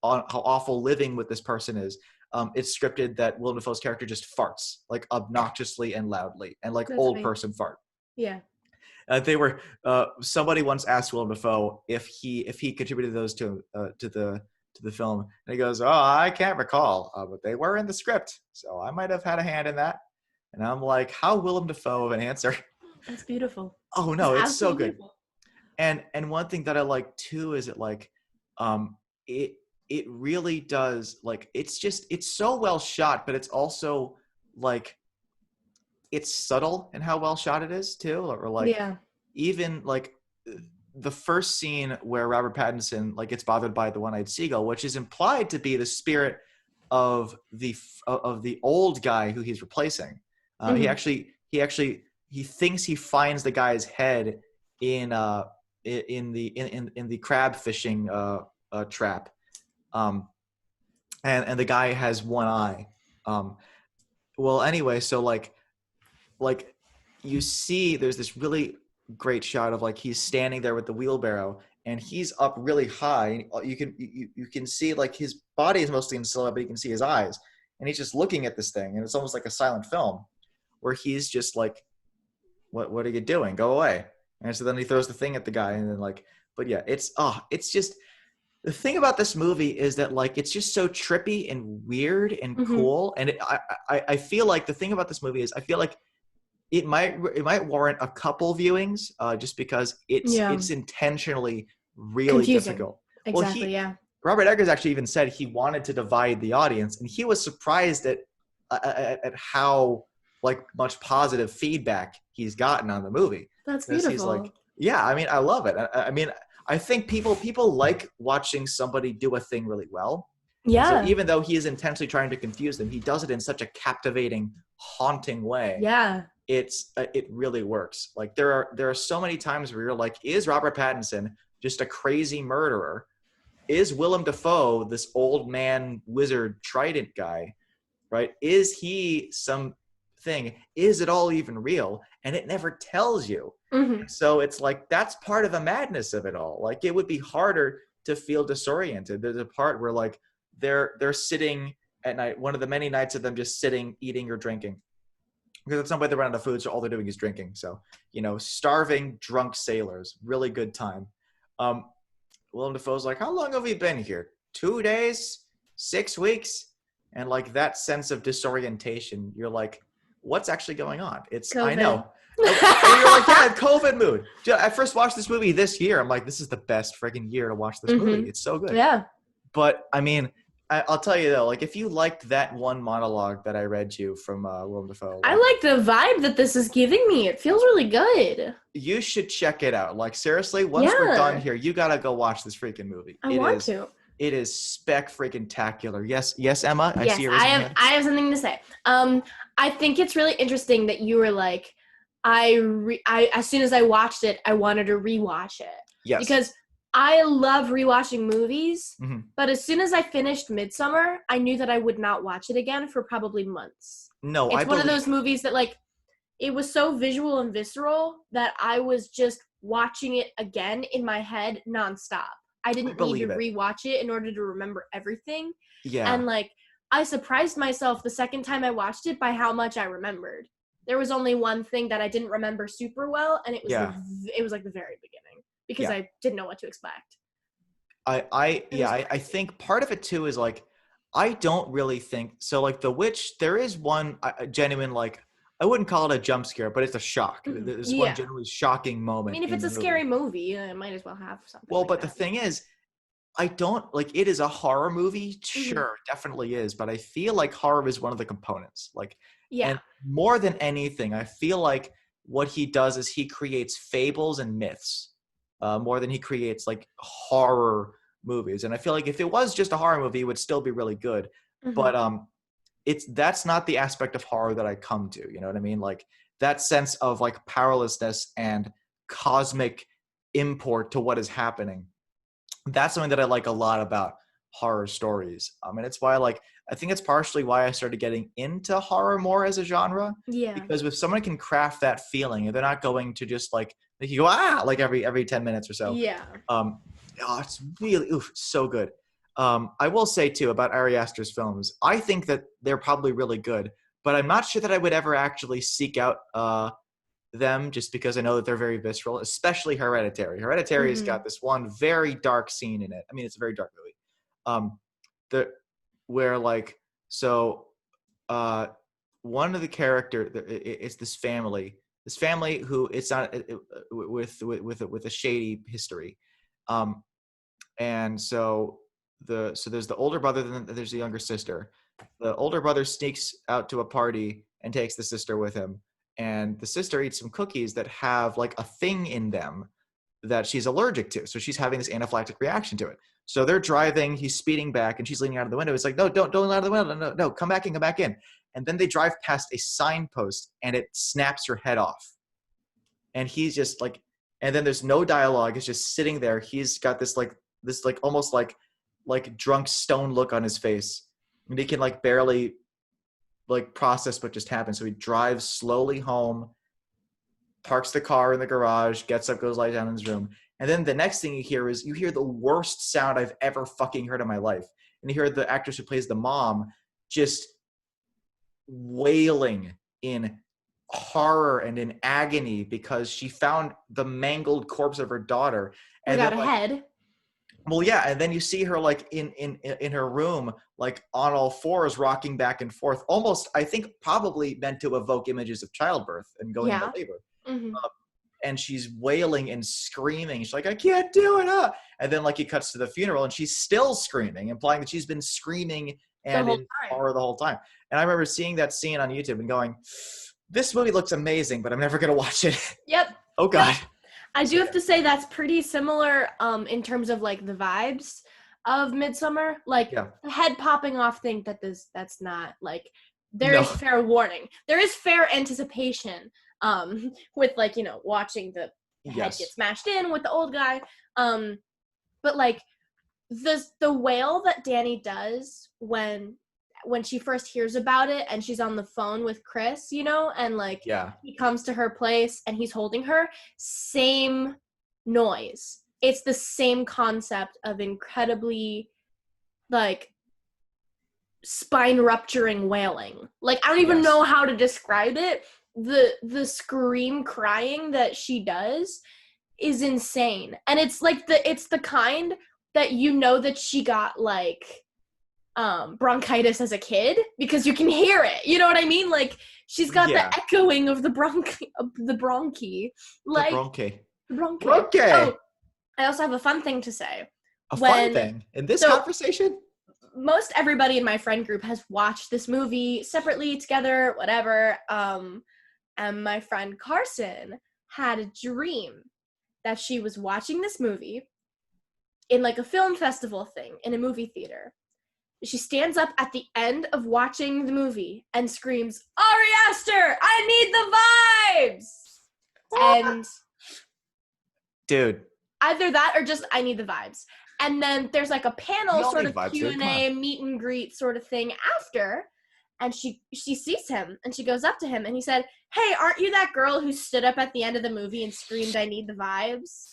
awful living with this person is. It's scripted that Willem Dafoe's character just farts like obnoxiously and loudly, and like That's old funny. Person fart. Yeah. They were somebody once asked Willem Dafoe if he contributed those to the film, and he goes, "Oh, I can't recall, but they were in the script, so I might have had a hand in that." And I'm like, how Willem Dafoe of an answer. That's beautiful. Oh no, it's so good. Beautiful. And one thing that I like too is it like it really does, like it's so well shot, but it's also like it's subtle in how well shot it is too, or like even like the first scene where Robert Pattinson like gets bothered by the one-eyed seagull, which is implied to be the spirit of the old guy who he's replacing. He thinks he finds the guy's head in the crab fishing trap, and the guy has one eye. Well, anyway, so like you see, there's this really great shot of like he's standing there with the wheelbarrow, and he's up really high. You can see like his body is mostly in silhouette, but you can see his eyes, and he's just looking at this thing, and it's almost like a silent film, where he's just like, "What are you doing? Go away!" And so then he throws the thing at the guy, and then like, but yeah, it's just the thing about this movie is that like it's just so trippy and weird and cool, and I feel like the thing about this movie is I feel like it might warrant a couple viewings, just because it's intentionally really confusing. Difficult. Exactly. Robert Eggers actually even said he wanted to divide the audience, and he was surprised at how like much positive feedback he's gotten on the movie. That's beautiful. He's like, yeah, I mean, I love it. I mean, I think people like watching somebody do a thing really well. Yeah. So even though he is intentionally trying to confuse them, he does it in such a captivating, haunting way. Yeah. It really works. Like there are so many times where you're like, is Robert Pattinson just a crazy murderer? Is Willem Dafoe this old man wizard trident guy? Right? Is he something? Is it all even real? And it never tells you. So it's like that's part of the madness of it all. Like it would be harder to feel disoriented. There's a part where like they're sitting at night, one of the many nights of them just sitting, eating or drinking. Because at some point they run out of food, so all they're doing is drinking. So, starving, drunk sailors, really good time. Willem Dafoe's like, how long have we been here? 2 days? 6 weeks? And like that sense of disorientation, you're like, what's actually going on? It's COVID. I know. And you're like, yeah, COVID mood. I first watched this movie this year. I'm like, this is the best friggin' year to watch this movie. It's so good. Yeah. But I mean, I'll tell you though, like if you liked that one monologue that I read you from Willem Dafoe, I like the vibe that this is giving me. It feels really good. You should check it out. Like seriously, once we're done here, you gotta go watch this freaking movie. I want to. It is spectacular. Yes, Emma. I see your I have something to say. I think it's really interesting that you were like, I as soon as I watched it, I wanted to rewatch it. Yes. Because I love rewatching movies, but as soon as I finished Midsommar, I knew that I would not watch it again for probably months. No, it's one of those movies that like it was so visual and visceral that I was just watching it again in my head nonstop. I didn't need to rewatch it in order to remember everything. Yeah. And like I surprised myself the second time I watched it by how much I remembered. There was only one thing that I didn't remember super well, and it was like the very beginning because I didn't know what to expect. I think part of it too is like I don't really think so. Like The Witch, there is one genuine, like, I wouldn't call it a jump scare, but it's a shock. There's one Yeah. genuinely shocking I moment mean, if in it's the a movie. scary movie, it might as well have something Well, like but the that. thing is, I don't like it is a horror movie. Hmm. Sure, definitely is, but I feel like horror is one of the components. Like, Yeah. and more than anything, I feel like what he does is he creates fables and myths more than he creates like horror movies. And I feel like if it was just a horror movie, it would still be really good. Hmm. But that's not the aspect of horror that I come to. You know what I mean? Like that sense of like powerlessness and cosmic import to what is happening. That's something that I like a lot about horror stories. And it's why I think it's partially why I started getting into horror more as a genre. Yeah. Because if someone can craft that feeling, and they're not going to just like you go like every 10 minutes or so. Yeah. Um, it's really so good. I will say too about Ari Aster's films. I think that they're probably really good, but I'm not sure that I would ever actually seek out them just because I know that they're very visceral, especially Hereditary. Hereditary's Hmm. got this one very dark scene in it. I mean, it's a very dark movie. The where like so uh one of the character it's this family who it's not with a shady history. Um and so there's the older brother, then there's the younger sister. The older brother sneaks out to a party and takes the sister with him, and the sister eats some cookies that have like a thing in them that she's allergic to, so she's having this anaphylactic reaction to it. So they're driving, he's speeding back, and she's leaning out of the window. It's like, no, don't lean out of the window, no, come back in, and then they drive past a signpost and it snaps her head off, and he's just like, and then there's no dialogue, it's just sitting there. He's got this like almost like drunk stone look on his face, and he can like barely like process what just happened. So he drives slowly home, parks the car in the garage, gets up, goes lie down in his room, and then the next thing you hear the worst sound I've ever fucking heard in my life. And you hear the actress who plays the mom just wailing in horror and in agony because she found the mangled corpse of her daughter. And then Without a like, head. well, yeah, and then you see her like in her room, like on all fours, rocking back and forth, almost I think probably meant to evoke images of childbirth and going into Yeah. labor. Hmm. And she's wailing and screaming. She's like, I can't do it. And then like it cuts to the funeral and she's still screaming, implying that she's been screaming The and whole in time. horror the whole time. And I remember seeing that scene on YouTube and going, this movie looks amazing, but I'm never going to watch it. Yep. Oh God. Yep. I do have to say that's pretty similar in terms of like the vibes of Midsommar. Like Yeah. the head popping off thing that's not like there No. is fair warning. There is fair anticipation with like, watching the head get Yes. smashed in with the old guy. But like the wail that Danny does when she first hears about it and she's on the phone with Chris, and like Yeah. he comes to her place and he's holding her, same noise. It's the same concept of incredibly like spine rupturing wailing. Like I don't even Yes. know how to describe it. The scream crying that she does is insane. And it's like it's the kind that that she got like bronchitis as a kid because you can hear it. You know what I mean? Like she's got the Yeah. echoing of the bronchi, The like bronchi. bronchi. Bronchi. Oh, I also have a fun thing to say. A fun thing in this So conversation? most everybody in my friend group has watched this movie separately, together, whatever. And my friend Carson had a dream that she was watching this movie in like a film festival thing in a movie theater. She stands up at the end of watching the movie and screams, Ari Aster, I need the vibes! And Dude. either that or just I need the vibes. And then there's like a panel We all sort need of vibes, dude. Come Q&A, on. meet and greet sort of thing after. And she sees him and she goes up to him and he said, hey, aren't you that girl who stood up at the end of the movie and screamed, I need the vibes?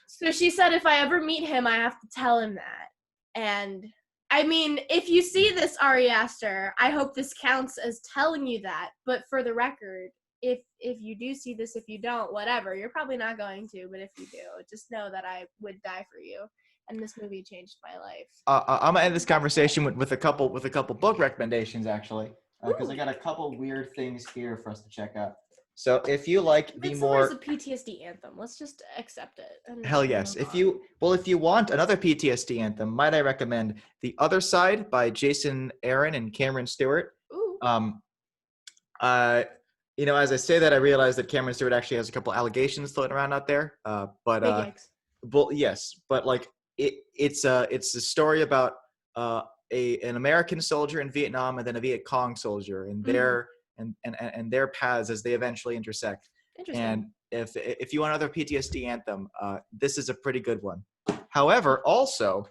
So she said, if I ever meet him, I have to tell him that. And I mean, if you see this, Ari Aster, I hope this counts as telling you that. But for the record, if you do see this, if you don't, whatever, you're probably not going to. But if you do, just know that I would die for you. and this movie changed my life. I'm gonna end this conversation with a couple book recommendations, actually, because I got a couple weird things here for us to check out. So if you like the Midsummer's a PTSD anthem. Let's just accept it. Hell yes. If you want another PTSD anthem, might I recommend The Other Side by Jason Aaron and Cameron Stewart. Ooh. As I say that, I realize that Cameron Stewart actually has a couple allegations floating around out there. Big eggs. Yes, but like it's a story about an American soldier in Vietnam and then a Viet Cong soldier and their and their paths as they eventually intersect. Interesting. And if you want another PTSD anthem, this is a pretty good one. However, also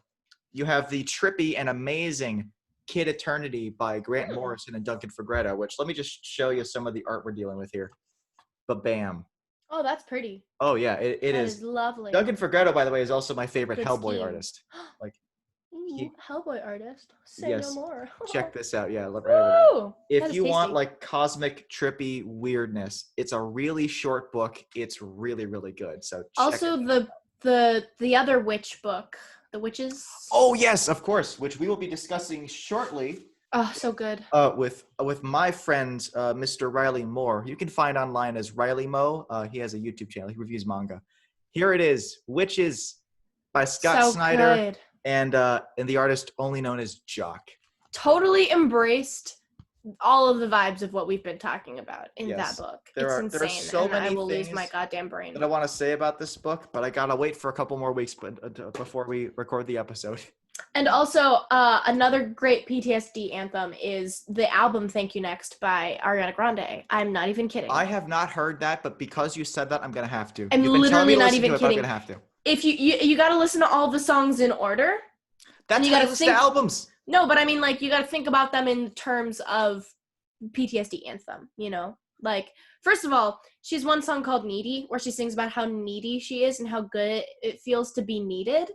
you have the trippy and amazing Kid Eternity by Grant Morrison and Duncan Fegredo, which let me just show you some of the art we're dealing with here. Ba-bam. Oh, that's pretty. Oh yeah, it is. That is lovely. Duncan Fegredo, by the way, is also my favorite Hellboy artist. Like, Hellboy artist. Say yes, no more. check this out. Yeah, look right over there. If you want like cosmic trippy weirdness, it's a really short book. It's really, really good. So also the other witch book, The Witches. Oh yes, of course, which we will be discussing shortly. Oh, so good. With my friend Mr. Riley Moore. You can find online as Riley Mo. He has a YouTube channel. He reviews manga. Here it is, Witches by Scott Snyder. Good. And the artist only known as Jock. Totally embraced all of the vibes of what we've been talking about in that book. It's insane. There are so many I will lose my goddamn brain. That I want to say about this book, but I gotta wait for a couple more weeks before we record the episode. And also, another great PTSD anthem is the album "Thank You Next" by Ariana Grande. I'm not even kidding. I have not heard that, but because you said that, I'm gonna have to. I'm literally not even kidding. I'm gonna have to. If you got to listen to all the songs in order. That's you how you listen to albums. No, but I mean, like, you got to think about them in terms of PTSD anthem, you know? Like, first of all, she has one song called Needy, where she sings about how needy she is and how good it feels to be needed.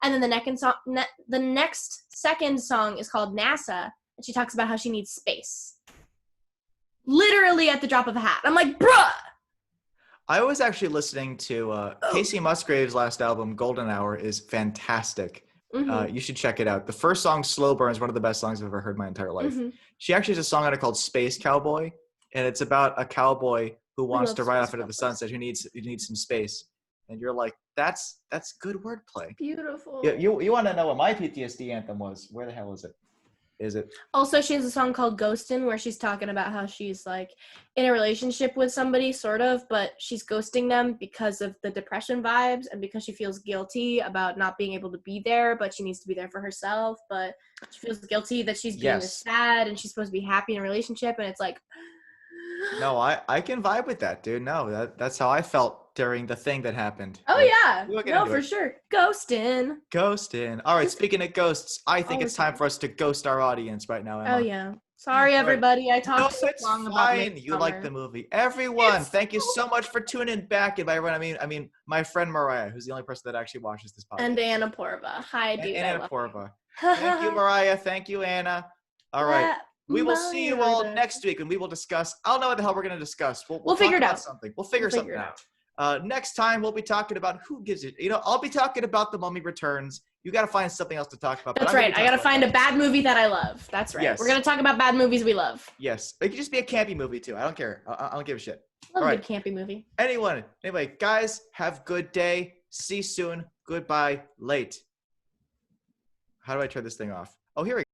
And then the next second song is called NASA, and she talks about how she needs space. Literally at the drop of a hat. I'm like, bruh! I was actually listening to Casey Musgrave's last album, Golden Hour, is fantastic. Mm-hmm. You should check it out. The first song, Slow Burn, is one of the best songs I've ever heard in my entire life. Mm-hmm. She actually has a song on it called Space Cowboy, and it's about a cowboy who wants to ride off into the sunset, who needs some space. And you're like, that's good wordplay. Beautiful. You want to know what my PTSD anthem was? Where the hell is it? Also, she has a song called Ghostin', where she's talking about how she's like in a relationship with somebody, sort of, but she's ghosting them because of the depression vibes and because she feels guilty about not being able to be there, but she needs to be there for herself, but she feels guilty that she's being this sad and she's supposed to be happy in a relationship, and it's like, no, I can vibe with that, dude. No, that's how I felt during the thing that happened. Oh, yeah. No, for sure. Ghostin'. All right, speaking of ghosts, I think it's time for us to ghost our audience right now, Emma. Oh, yeah. Sorry, everybody. I talked so long about Midsommar. You like the movie. Everyone, thank you so much for tuning back. And by everyone, I mean my friend Mariah, who's the only person that actually watches this podcast. And Anna Porva. Hi, dude. Anna Porva. Thank you, Mariah. Thank you, Anna. All right. We will see you all next week, and we will discuss. I don't know what the hell we're going to discuss. We'll figure it out. We'll figure something out. Next time, we'll be talking about who gives it. I'll be talking about The Mummy Returns. You got to find something else to talk about. That's right. I got to find a bad movie that I love. That's right. Yes. We're going to talk about bad movies we love. Yes. It could just be a campy movie, too. I don't care. I don't give a shit. Love a good campy movie. Anyway, guys, have a good day. See you soon. Goodbye. Late. How do I turn this thing off? Oh, here we go.